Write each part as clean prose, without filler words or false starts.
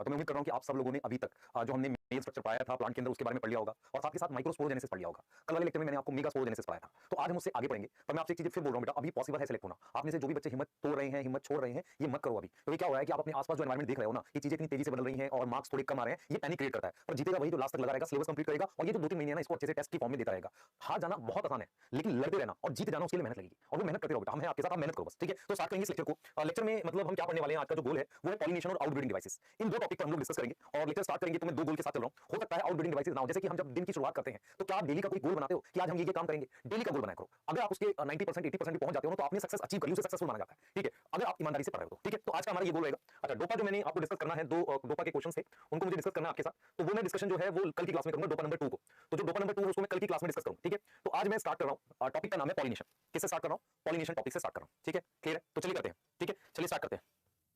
तो मैं उम्मीद कर रहा हूं कि आप सब लोगों ने अभी तक जो हमने मेल स्ट्रक्चर पढ़ाया था प्लांट के अंदर उसके बारे में पढ़ लिया होगा और साथ के साथ माइक्रोस्पोरोजेनेसिस पढ़ लिया होगा। कल वाले लेक्चर में मैंने आपको मेगास्पोरोजेनेसिस पढ़ाया था, तो आज हम उससे आगे पढ़ेंगे। पर मैं आपसे एक चीज फिर बोल रहा हूं बेटा, अभी पॉसिबल है सिलेक्ट होना। आप में से जो भी बच्चे हिम्मत तोड़ रहे हैं, हिम्मत छोड़ रहे हैं, ये मत करो अभी। तो ये क्या हो रहा है कि आप अपने आसपास जो एनवायरमेंट देख रहे हो ना, ये चीजें इतनी तेजी से बदल रही हैं और मार्क्स थोड़े कम आ रहे हैं, ये पैनिक क्रिएट करता है। पर जीतेगा वही जो लास्ट तक लगा रहेगा, सिलेबस कंप्लीट करेगा और ये जो 2-3 महीने ना इसको अच्छे से टेस्ट की फॉर्म में देता रहेगा। हार जाना बहुत आसान है, लेकिन लड़ते रहना और जीत जाना उसके लिए मेहनत लगेगी और वो मेहनत करते रहो बेटा। हम हैं आपके साथ, आप मेहनत करो बस, ठीक है। तो स्टार्ट करेंगे इस लेक्चर को। लेक्चर में मतलब हम क्या पढ़ने वाले हैं, आज का जो गोल है वो है पॉलिनेशन और आउटब्रीडिंग डिवाइसेस। इन दो टॉपिक पर हम लोग डिस्कस करेंगे और लेक्चर स्टार्ट करेंगे तो मैं दो गोल के साथ चल रहा हूं। हो सकता है आउटब्रीडिंग डिवाइसेस ना हो, जैसे कि हम जब दिन की शुरुआत करते हैं तो क्या आप डेली का कोई गोल बनाते हो कि आज हम ये काम करेंगे? डेली का गोल बनाया करो। अगर आप उसके 90% 80% भी पहुंच जाते हो तो आपने सक्सेस अचीव कर ली, उसे सक्सेसफुल माना जाता है, ठीक है, अगर आप ईमानदारी से पढ़ रहे हो तो, ठीक है। तो आज का हमारा ये गोल रहेगा। अच्छा, डोपा जो मैंने आपको डिस्कस करना है, दो डोपा के क्वेश्चन थे, उनको मुझे डिस्कस करना है आपके साथ। तो वो मैं डिस्कशन जो है वो कल की क्लास में करूंगा, डोपा नंबर 2 को। तो जो डोपा नंबर 2 है उसको मैं कल की क्लास में डिस्कस करूंगा, ठीक है। तो आज मैं स्टार्ट कर रहा हूं, टॉपिक का नाम है पॉलिनेशन। किससे स्टार्ट कर रहा हूं? पॉलिनेशन टॉपिक से स्टार्ट कर रहा हूं, ठीक है। क्लियर है? तो चलिए करते हैं, ठीक है, चलिए स्टार्ट करते हैं,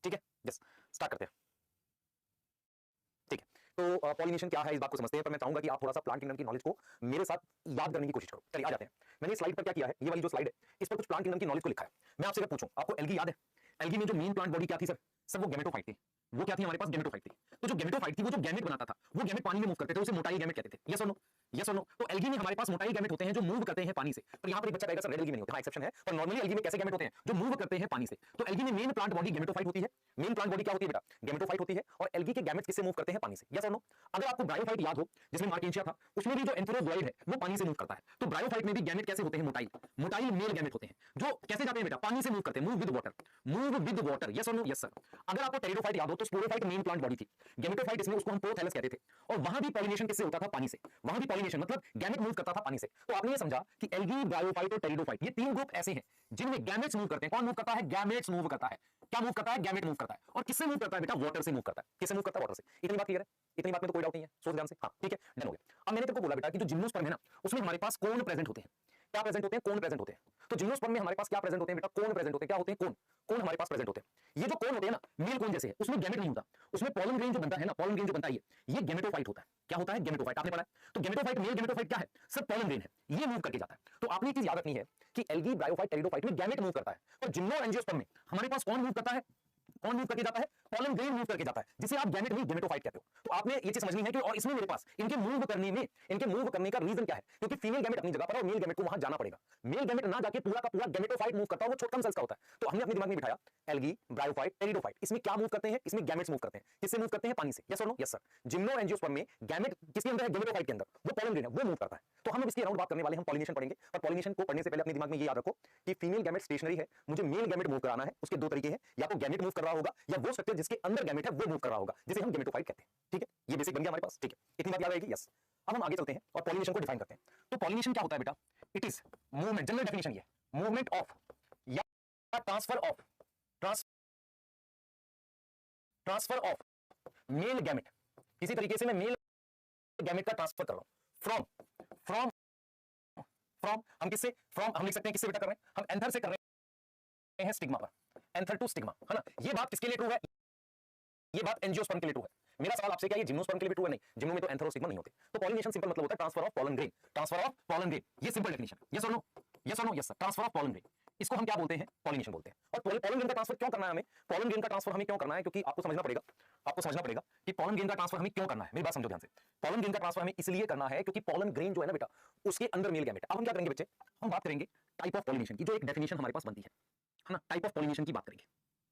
ठीक है। यस, स्टार्ट करते हैं, ठीक है। तो पॉलिनेशन क्या है इस बात को समझते हैं, पर मैं चाहूंगा कि आप थोड़ा सा प्लांट किंगडम की नॉलेज को मेरे साथ याद करने की कोशिश करो। चलिए आ जाते हैं। मैंने स्लाइड पर क्या किया है, ये वाली जो स्लाइड है इस पर कुछ प्लांट किंगडम की नॉलेज को लिखा है। मैं आपसे अगर पूछूं, आपको एल्गी याद है? एल्गी में जो मेन प्लांट बॉडी क्या थी सर? सर वो गैमेटोफाइट थी। वो क्या थी हमारे पास? गैमेटोफाइट थी। तो जो गैमेटोफाइट थी वो जो गैमेट बनाता था, वो गैमेट पानी में मूव करते थे, उसे मोटाइल गैमेट कहते थे। यस और नो? यस और नो? तो एल्गी में हमारे पास मोटाइल गैमेट होते हैं जो मूव करते हैं पानी से। पर यहां पर एक बच्चा कहेगा सर रेड एल्गी में नहीं होते। हां, एक्सेप्शन है, पर नॉर्मली एल्गी में कैसे गैमेट होते हैं जो मूव करते हैं पानी से। तो एल्गी में मेन प्लांट बॉडी गैमेटोफाइट होती है। मेन प्लांट बॉडी क्या होती है बेटा? गैमेटोफाइट होती है। और एल्गी के गैमेट्स किससे मूव करते हैं? पानी से। यस और नो? अगर आपको ब्रायोफाइट याद हो, जिसमें मार्केंशिया था, उसमें भी जो एंथेरोब्लाइड है वो पानी से मूव करता है। तो ब्रायोफाइट में भी गैमेट कैसे होते हैं? मोटाइल। मोटाइल मेल गैमेट होते हैं जो कैसे जाते हैं बेटा? पानी से मूव करते हैं। Move with water, move with water. Yes और नो? Yes sir. अगर आपको टेरिडोफाइट याद हो तो स्पोरोफाइट मेन प्लांट बॉडी थी। गैमेटोफाइट इसमें उसको हम प्रोथैलस कहते थे। और वहां भी पॉलिनेशन किससे होता था? पानी से। वहां भी पॉलिनेशन मतलब गैमेट मूव करता था पानी से। तो आपने ये समझा कि एल्गी, ब्रायोफाइट और टेरिडोफाइट ये तीन ग्रुप ऐसे हैं जिनमें गैमेट्स मूव करते हैं। कौन मूव करता है? गैमेट्स मूव करता है। क्या मूव करता है? गैमेट मूव करता है। और किससे मूव करता है बेटा? वाटर से मूव करता है। किससे मूव करता है? वाटर से। इतनी बात क्लियर है? इतनी बात में तो कोई डाउट नहीं है, सोच ध्यान से। हाँ, ठीक है, डन हो गया। अब मैंने तेरे को बोला बेटा कि जो जिम्नोस्पर्म है ना, उसमें हमारे पास कोन प्रेजेंट होते हैं। क्या प्रेजेंट होते हैं? कोन प्रेजेंट होते हैं। तो जिम्नोस्पर्म में हमारे पास क्या प्रेजेंट होते हैं बेटा? कोन प्रेजेंट होते हैं। क्या होते हैं? कोन। कोन हमारे पास प्रेजेंट होते हैं। ये जो कोन होते हैं ना, मेल कोन जैसे है, उसमें गैमेट नहीं होता। उसमें पॉलन ग्रेन जो बनता है ना, पॉलन ग्रेन जो बनता है ये गैमेटोफाइट होता है। क्या होता है? गैमेटोफाइट। आपने पढ़ा है? तो गैमेटोफाइट, मेल गैमेटोफाइट क्या है? सब पॉलन ग्रेन है, ये मूव करके जाता है। तो आपने एक चीज याद रखनी है कि एल्गी, ब्रायोफाइट, टेरिडोफाइट में गैमेट मूव करता है। और जिम्नो एंजियोस्पर्म में हमारे पास कौन मूव करता है? कौन मूव करके जाता है? पॉलन ग्रेन मूव करके जाता है, जिसे आप गैमेट नहीं गैमेटोफाइट कहते हो। तो आपने ये चीज समझनी है कि और इसमें मेरे पास इनके मूव करने का रीजन क्या है? क्योंकि फीमेल गैमेट अपनी जगह पर और मेल गैमेट को वहां जाना पड़ेगा। मेल गैमेट ना जाके पूरा का पूरा गैमेटोफाइट मूव करता है, वो छोटा सेल्स का होता है। तो हमने अपने दिमाग में बिठाया एल्गी, ब्रायोफाइट, टेरिडोफाइट, इसमें क्या मूव करते हैं? इसमें गैमेट्स मूव करते हैं। किससे मूव करते हैं? पानी से। यस और no? Yes sir. Gymno angiosperm में गैमेट किसके अंदर है? गैमेटोफाइट के अंदर। वो पॉलन ग्रेन है, वो मूव करता है। तो हम इसकी अराउंड बात करने वाले, हम पॉलिनेशन पढ़ेंगे। और पॉलिनेशन को पढ़ने से पहले अपने दिमाग में ये याद रखो कि फीमेल गैमेट स्टेशनरी है, मुझे मेल गैमेट मूव कराना है। उसके दो तरीके हैं, या तो गैमेट मूव कर रहा होगा या वो स्ट्रक्चर जिसके अंदर गैमेट है वो मूव कर रहा होगा, जिसे हम गैमेटोफाइट कहते हैं। ठीक है, ये बेसिक बन गया हमारे पास, ठीक है, इतनी बात याद रहेगी। यस, अब हम आगे चलते हैं और पॉलिनेशन को डिफाइन करते हैं। तो पॉलिनेशन क्या होता है बेटा? It is movement, general definition ये मूवमेंट ऑफ या transfer of transfer of male gamete. इसी तरीके से मैं मेल गैमेट का ट्रांसफर कर रहा हूं फ्रॉम हम किससे? फ्रॉम हम लिख सकते हैं किससे बेटा कर रहे हैं? हम एंथर से कर रहे हैं स्टिग्मा पर, एंथर टू स्टिग्मा, है ना। ये बात किसके लिए ट्रू है? ये बात एंजियोस्पर्म के लिए ट्रू है। मेरा सवाल आपसे क्या, ये जिम्नोस्पर्म के लिए भी ट्रू है? नहीं, जिम्नो में तो एंथर और स्टिग्मा नहीं होते। तो पॉलिनेशन सिंपल मतलब होता है transfer of pollen grain, transfer of pollen grain, ये सिंपल डेफिनेशन। यस और नो? यस और no? Yes sir. Transfer of pollen grain, इसको हम क्या बोलते हैं? पॉलिनेशन बोलते हैं। और पॉलन ग्रेन का ट्रांसफर क्यों करना है हमें? पॉलन ग्रेन का ट्रांसफर हमें क्यों करना है? क्योंकि आपको समझना पड़ेगा कि पॉलन ग्रेन का ट्रांसफर हमें क्यों करना है। मेरी बात समझो ध्यान से। पॉलन ग्रेन का ट्रांसफर हमें इसलिए करना है क्योंकि पॉलन ग्रेन जो है ना बेटा, उसके अंदर मेल गैमेट। अब हम क्या करेंगे बच्चे? हम बात करेंगे टाइप ऑफ पॉलिनेशन की, जो एक डेफिनेशन हमारे पास बनती है ना, टाइप ऑफ पॉलिनेशन की बात करेंगे।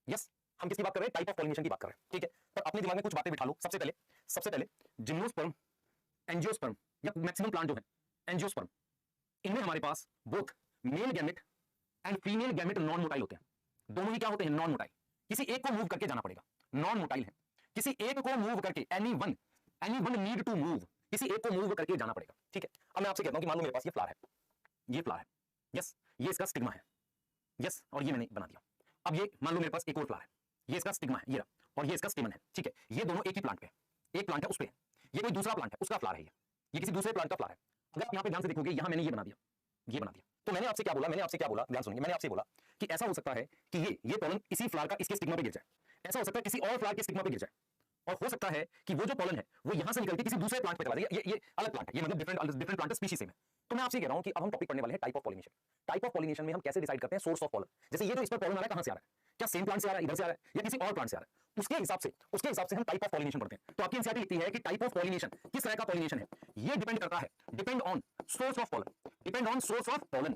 यस, हम किसकी बात कर रहे हैं? टाइप ऑफ पॉलिनेशन की बात कर रहे हैं, ठीक है। पर अपने दिमाग में कुछ बातें बिठा लो। सबसे पहले जिम्नोस्पर्म, एंजियोस्पर्म या मैक्सिमम प्लांट जो है एंजियोस्पर्म, इनमें हमारे पास both male gamete and female gamete non motile होते हैं। दोनों ही क्या होते हैं? Non motile. किसी एक को मूव करके जाना पड़ेगा, नॉन मोटाइल है। किसी एक को मूव करके, एनीवन नीड टू मूव, किसी एक को मूव करके जाना पड़ेगा, ठीक है। अब मैं आपसे कहता हूं कि मान लो मेरे पास ये फ्लावर है, ये फ्लावर है, यस, ये इसका स्टिग्मा है, यस, और ये मैंने बना दिया। अब ये मान लो मेरे पास एक और फ्लावर है, ये इसका स्टिग्मा है, ये रहा, और ये इसका स्टेमन है, ठीक है। ये दोनों एक ही प्लांट पे है, एक प्लांट है उस पे है, ये कोई दूसरा प्लांट है उसका फ्लावर है, ये किसी दूसरे प्लांट का फ्लावर है। अगर आप यहां पे ध्यान से देखोगे, यहां मैंने ये बना दिया, ये बना दिया। तो मैंने आपसे क्या बोला, ध्यान सुनिए। मैंने आपसे बोला कि ऐसा हो सकता है कि ये पॉलन इसी फ्लावर का इसके स्टिग्मा पे गिर जाए, ऐसा हो सकता है किसी और फ्लावर के स्टिग्मा पे गिर जाए, और हो सकता है कि वो जो पॉलन है वो यहां से निकल के किसी दूसरे प्लांट पे चला जाए। ये अलग प्लांट है, ये मतलब डिफरेंट प्लांट स्पीशीज सेम है। तो मैं आपसे कह रहा हूं कि अब हम टॉपिक पढ़ने वाले हैं type of pollination. Type of pollination में हम कैसे डिसाइड करते हैं सोर्स ऑफ पॉलन। जैसे ये जो इस पर पॉलन आ रहा है कहां से आ रहा है, क्या सेम प्लांट से आ रहा है, इधर से आ रहा है, या किसी और प्लांट से आ रहा है, उसके हिसाब से हम टाइप ऑफ पॉलिनेशन पढ़ते हैं। तो आपकी एनसीईआरटी लिखती है कि टाइप ऑफ पॉलिनेशन किस तरह का पॉलिनेशन है, ये डिपेंड करता है, depend on source of pollen, depend on source of pollen,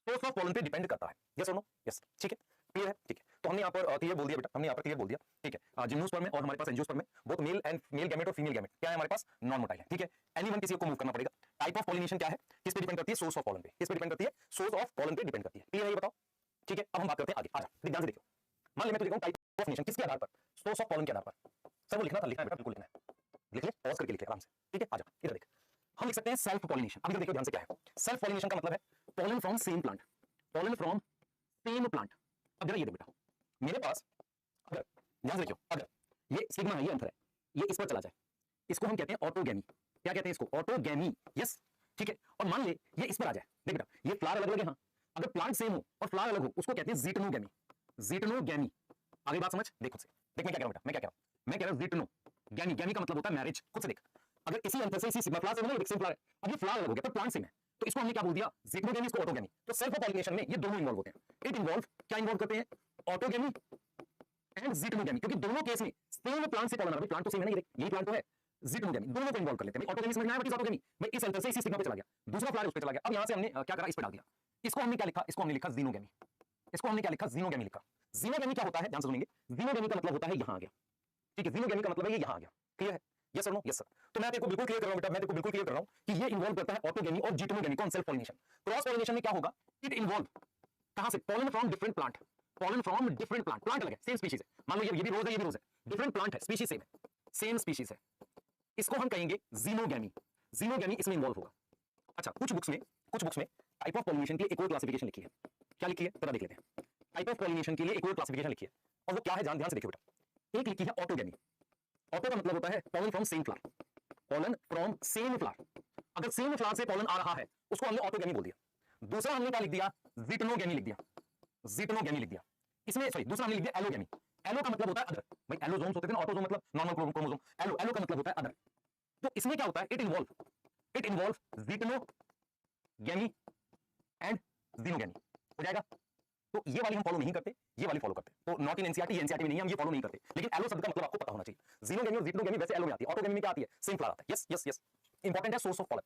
source of pollen पे डिपेंड करता है। यस और नो? यस, ठीक है, क्लियर है, ठीक है। तो हमने यहाँ पर क्लियर बोल दिया बेटा, हमने यहाँ पर क्लियर बोल दिया, ठीक है। जिम्नोस्पर्म में और हमारे पास एंजियोस्पर्म में बोथ मेल गैमेट और फीमेल गैमेट क्या है हमारे पास, नॉन मोटाइल है, ठीक है। एनीवन किसी को मूव करना पड़ेगा। टाइप ऑफ पॉलिनेशन क्या है, किस पे डिपेंड करती है, सोर्स ऑफ पॉलन पे, किस पे डिपेंड करती है, सोर्स ऑफ पॉलन पे डिपेंड करती है। क्लियर है ये बताओ, ठीक है। अब हम बात करते हैं आगे, आजा ध्यान से देखो। मान ले मैं तुझे कहूं टाइप ऑफ पॉलिनेशन किसके आधार पर, सोर्स ऑफ पॉलन के आधार पर। सर वो लिखना था, लिखना है बेटा, बिल्कुल लिखना है, लिख ले, पॉज करके लिख ले आराम से, ठीक है। आजा इधर देख, हम लिख सकते हैं सेल्फ पॉलिनेशन। अब इधर देखो ध्यान से, क्या है सेल्फ पॉलिनेशन का मतलब है pollen from same plant, pollen from same plant. अब जरा ये देख बेटा, मेरे पास अगर ध्यान से देखियो, अगर ये सिग्मा है, ये अंतर है, ये इस पर चला जाए, इसको हम कहते हैं ऑटोगैमी। क्या कहते हैं इसको, ऑटोगैमी, यस, ठीक है। और मान ले ये इस पर आ जाए, देख बेटा ये फ्लावर अलग अलग है, हाँ, अगर प्लांट सेम हो और फ्लावर अलग हो उसको कहते हैं जीटनोगैमी, जीटनोगैमी। आगे बात समझ, देख खुद से, देख मैं क्या कह रहा हूं बेटा, मैं क्या कह रहा हूं, मैं कह रहा हूं जीटनो गैमी, गैमी का मतलब होता है मैरिज। खुद से देख, अगर इसी अंतर से इसी सिग्मा फ्लावर से मतलब सेम फ्लावर है, अब ये फ्लावर अलग हो गया पर प्लांट सेम है, तो इसको हमने क्या बोल दिया, जीटनोगैमी, इसको ऑटोगैमी। तो सेल्फ पॉलिनेशन में ये दोनों इन्वॉल्व होते हैं। इट इन्वॉल्व, क्या इन्वॉल्व करते हैं, ऑटोगैमी एंड जीटनोगैमी, क्योंकि दोनों केस में सेम प्लांट से पॉलन आ रहा है, प्लांट तो सेम है ना, ये यही प्लांट तो है, जीटनोगैमी, दोनों को इन्वॉल्व कर लेते हैं। ऑटोगैमी समझ में आया, व्हाट इज ऑटोगैमी, मैं इस अंतर से इसी सिग्मा पे चला गया, दूसरा फ्लावर उस पे चला गया, अब यहां से हमने क्या करा, इस पे डाल दिया, इसको हमने क्या लिखा, इसको हमने लिखा जीनोगैमी, इसको हमने क्या लिखा, जीनोगैमी लिखा। जीनोगैमी क्या होता है, ध्यान से सुनेंगे, जीनोगैमी का मतलब होता है यहां आ गया, ठीक है, जीनोगैमी का मतलब है ये यहां आ गया, क्लियर है, यस और नो? Yes sir. तो मैं तेरे को बिल्कुल क्लियर कर रहा हूं बेटा, मैं तेरे को बिल्कुल क्लियर कर रहा हूं कि ये इन्वॉल्व करता है ऑटोगैमी और जीटनोगैमी, कौन, सेल्फ पॉलिनेशन। क्रॉस पॉलिनेशन में क्या होगा, इट इन्वॉल्व कहां से, pollen from different plant, pollen from different plant, plant अलग है, सेम स्पीशीज है, मान लो ये भी रोज है, ये भी रोज है, डिफरेंट प्लांट है, स्पीशीज सेम है, सेम स्पीशीज है, इसको हम कहेंगे जीनोगैमी, जीनोगैमी इसमें इन्वॉल्व होगा। अच्छा, कुछ बुक्स में टाइप ऑफ पॉलिनेशन की एक और क्लासिफिकेशन लिखी है, क्या लिखी है जरा देख लेते हैं। टाइप ऑफ पॉलिनेशन के लिए एक और क्लासिफिकेशन लिखी है, और वो क्या है, ध्यान से देखिए बेटा। एक लिखी है ऑटोगैमी, ऑटो का मतलब होता है pollen from same flower, pollen from same flower, अगर सेम फ्लावर से पॉलन आ रहा है उसको हमने ऑटोगैमी बोल दिया। दूसरा हमने क्या लिख दिया, जीटनोगैमी लिख दिया, जीटनोगैमी लिख दिया। इसमें सॉरी, दूसरा हमने लिख दिया एलोगैमी। एलो का मतलब होता है अदर, भाई एलोजोम्स होते थे ना, ऑटोजोम मतलब नॉर्मल क्रोमोसोम, एलो, एलो का मतलब होता है अदर। तो इसमें क्या होता है, इट इन्वॉल्व जीटनोगैमी एंड जीनोगैमी, हो जाएगा। तो ये वाली हम फॉलो नहीं करते, ये वाली फॉलो करते, तो नॉट इन एनसीईआरटी, एनसीईआरटी में नहीं, हम ये फॉलो नहीं करते। लेकिन एलो शब्द का मतलब आपको पता होना चाहिए। जीनोगैमी और जीटनोगैमी वैसे एलो में आती है, ऑटोगैमी में क्या आती है, सेम फ्लावर आता है, यस यस यस, इंपॉर्टेंट है सोर्स ऑफ पॉलन।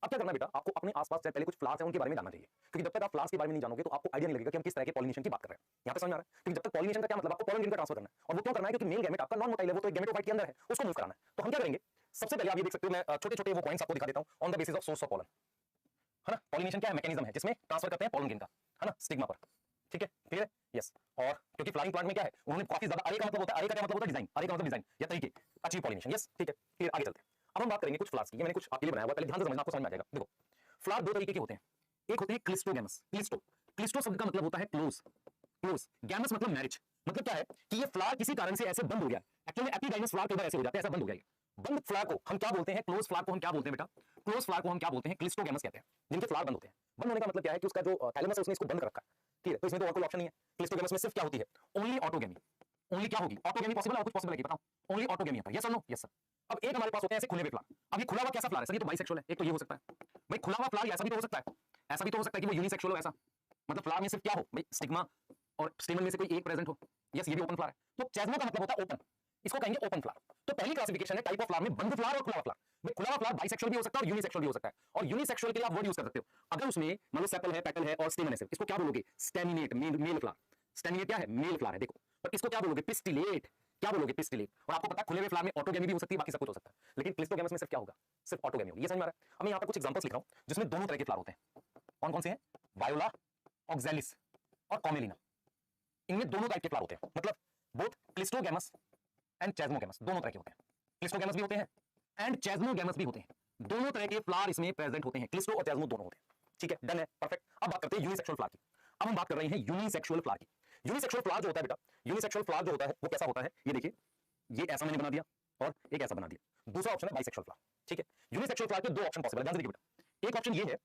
अब क्या करना बेटा, आपको अपने आसपास पहले कुछ फ्लावर्स हैं उनके बारे में जानना चाहिए, क्योंकि जब तक आप फ्लावर्स के बारे में नहीं जानोगे तो आपको आइडिया नहीं लगेगा कि हम किस तरह के पॉलिनेशन की बात कर रहे हैं। यहाँ पे समझ आ रहा है, क्योंकि जब तक पॉलिनेशन का क्या मतलब, आपको पॉलन ग्रेन का ट्रांसफर करना है, और वो क्यों करना है, क्योंकि मेल गैमेट आपका नॉन मोटाइल है, वो तो एक गैमेटोफाइट के अंदर है, उसको मूव कराना है। तो हम क्या करेंगे, सबसे पहले आप ये देख सकते हो, मैं छोटे छोटे वो पॉइंट्स आपको दिखा देता हूं on the basis of source of pollen, है ना। पॉलिनेशन क्या है, मैकेनिज्म है जिसमें ट्रांसफर करते हैं पॉलन ग्रेन का, है ना, स्टिग्मा पर, ठीक है, क्लियर है, यस। और क्योंकि फ्लाइंग प्लांट में क्या है, उन्होंने काफी ज्यादा, अरे का मतलब होता है, अरे का क्या मतलब होता है, डिजाइन, अरे का मतलब डिजाइन या तरीके, अचीव पॉलिनेशन, यस, ठीक है, क्लियर। आगे चलते हैं, अब हम बात करेंगे कुछ फ्लावर्स की, ये मैंने कुछ आपके लिए बनाया हुआ है, पहले ध्यान से समझना, आपको समझ में आ जाएगा। देखो फ्लावर दो तरीके के होते हैं, एक होते हैं क्लिस्टोगैमस, क्लिस्टो शब्द का मतलब होता है क्लोज, गैमस मतलब मैरिज, मतलब क्या है कि ये फ्लावर किसी कारण से ऐसे बंद हो गया, एक्चुअली एपिडाइमस फ्लावर कई बार ऐसे हो जाते हैं, ऐसा बंद हो गया, बंद फ्लावर को हम क्या बोलते हैं, क्लोज फ्लावर को हम क्या बोलते हैं बेटा, क्लोज फ्लावर को हम क्या बोलते हैं, क्लिस्टोगैमस कहते हैं, जिनके फ्लावर बंद होते हैं। बंद होने का मतलब क्या है कि उसका जो थैलेमस है उसने इसको बंद कर रखा है, ठीक है, तो इसमें तो और कोई ऑप्शन नहीं है। क्लिस्टोगैमस में सिर्फ क्या होती है, ओनली ऑटोगैमी, ओनली क्या होगी, ऑटोगैमी पॉसिबल है और कुछ पॉसिबल है बताओ, ओनली ऑटोगैमी होता है, यस और नो? Yes sir. अब एक हमारे पास होते हैं ऐसे खुले हुए फ्लावर, अब ये खुला हुआ कैसा फ्लावर है सर, ये तो बाइसेक्सुअल है, एक तो ये हो सकता है भाई खुला हुआ फ्लावर, ऐसा भी तो हो सकता है, ऐसा भी तो हो सकता है कि वो यूनिसेक्सुअल हो, ऐसा मतलब फ्लावर में सिर्फ क्या हो भाई, स्टिग्मा और स्टेमन में से कोई एक प्रेजेंट हो, यस ये भी ओपन फ्लावर है। तो चेस्मो का मतलब होता है ओपन, इसको कहेंगे ओपन फ्लावर। तो पहली क्लासिफिकेशन है टाइप ऑफ फ्लावर में बंद फ्लावर और खुला हुआ फ्लावर। भाई खुला हुआ फ्लावर बाइसेक्सुअल भी हो सकता है और यूनिसेक्सुअल भी हो सकता है, और यूनिसेक्सुअल के लिए आप वर्ड यूज कर सकते हो, अगर उसमें मान लो सेपल है, पेटल है और स्टेमन है, इसको क्या बोलोगे, स्टेमिनेट, मेल फ्लावर, स्टेमिनेट क्या है, मेल फ्लावर है, देखो। और इसको क्या बोलोगे, पिस्टिलेट, क्या बोलोगे, पिस्टिलेट। और आपको पता है खुले हुए फ्लावर में ऑटोगैमी भी हो सकती है, बाकी सब कुछ हो सकता है, लेकिन क्लिस्टोगैमस में सिर्फ क्या होगा, सिर्फ ऑटोगैमी होगी, ये समझ में आ रहा है। अब मैं यहाँ पर कुछ एग्जांपल्स लिख रहा हूँ जिसमें दोनों तरह के फ्लावर होते हैं, कौन कौन से हैं, वायोला, ऑक्सैलिस और कॉमेलिना, इनमें दोनों टाइप के फ्लावर होते हैं, मतलब बोथ क्लिस्टोगैमस एंड चेस्मोगैमस दोनों तरह के होते हैं, क्लिस्टोगैमस भी होते हैं एंड चेस्मोगैमस भी होते हैं, दोनों तरह के फ्लावर इसमें प्रेजेंट होते हैं, क्लिस्टो और चेस्मो दोनों होते हैं, ठीक है, डन है, परफेक्ट। अब बात करते हैं यूनिसेक्सुअल फ्लावर की। अब हम बात कर रहे हैं यूनिसेक्सुअल फ्लावर की। यूनिसेक्सुअल फ्लावर जो होता है बेटा, यूनिसेक्सुअल फ्लावर जो होता है वो कैसा होता है, ये देखिए, ये ऐसा मैंने बना दिया और एक ऐसा बना दिया, दूसरा ऑप्शन है बाइसेक्सुअल फ्लावर, ठीक है। यूनिसेक्सुअल फ्लावर के दो ऑप्शन पॉसिबल है, ध्यान से देखिए बेटा। एक ऑप्शन ये है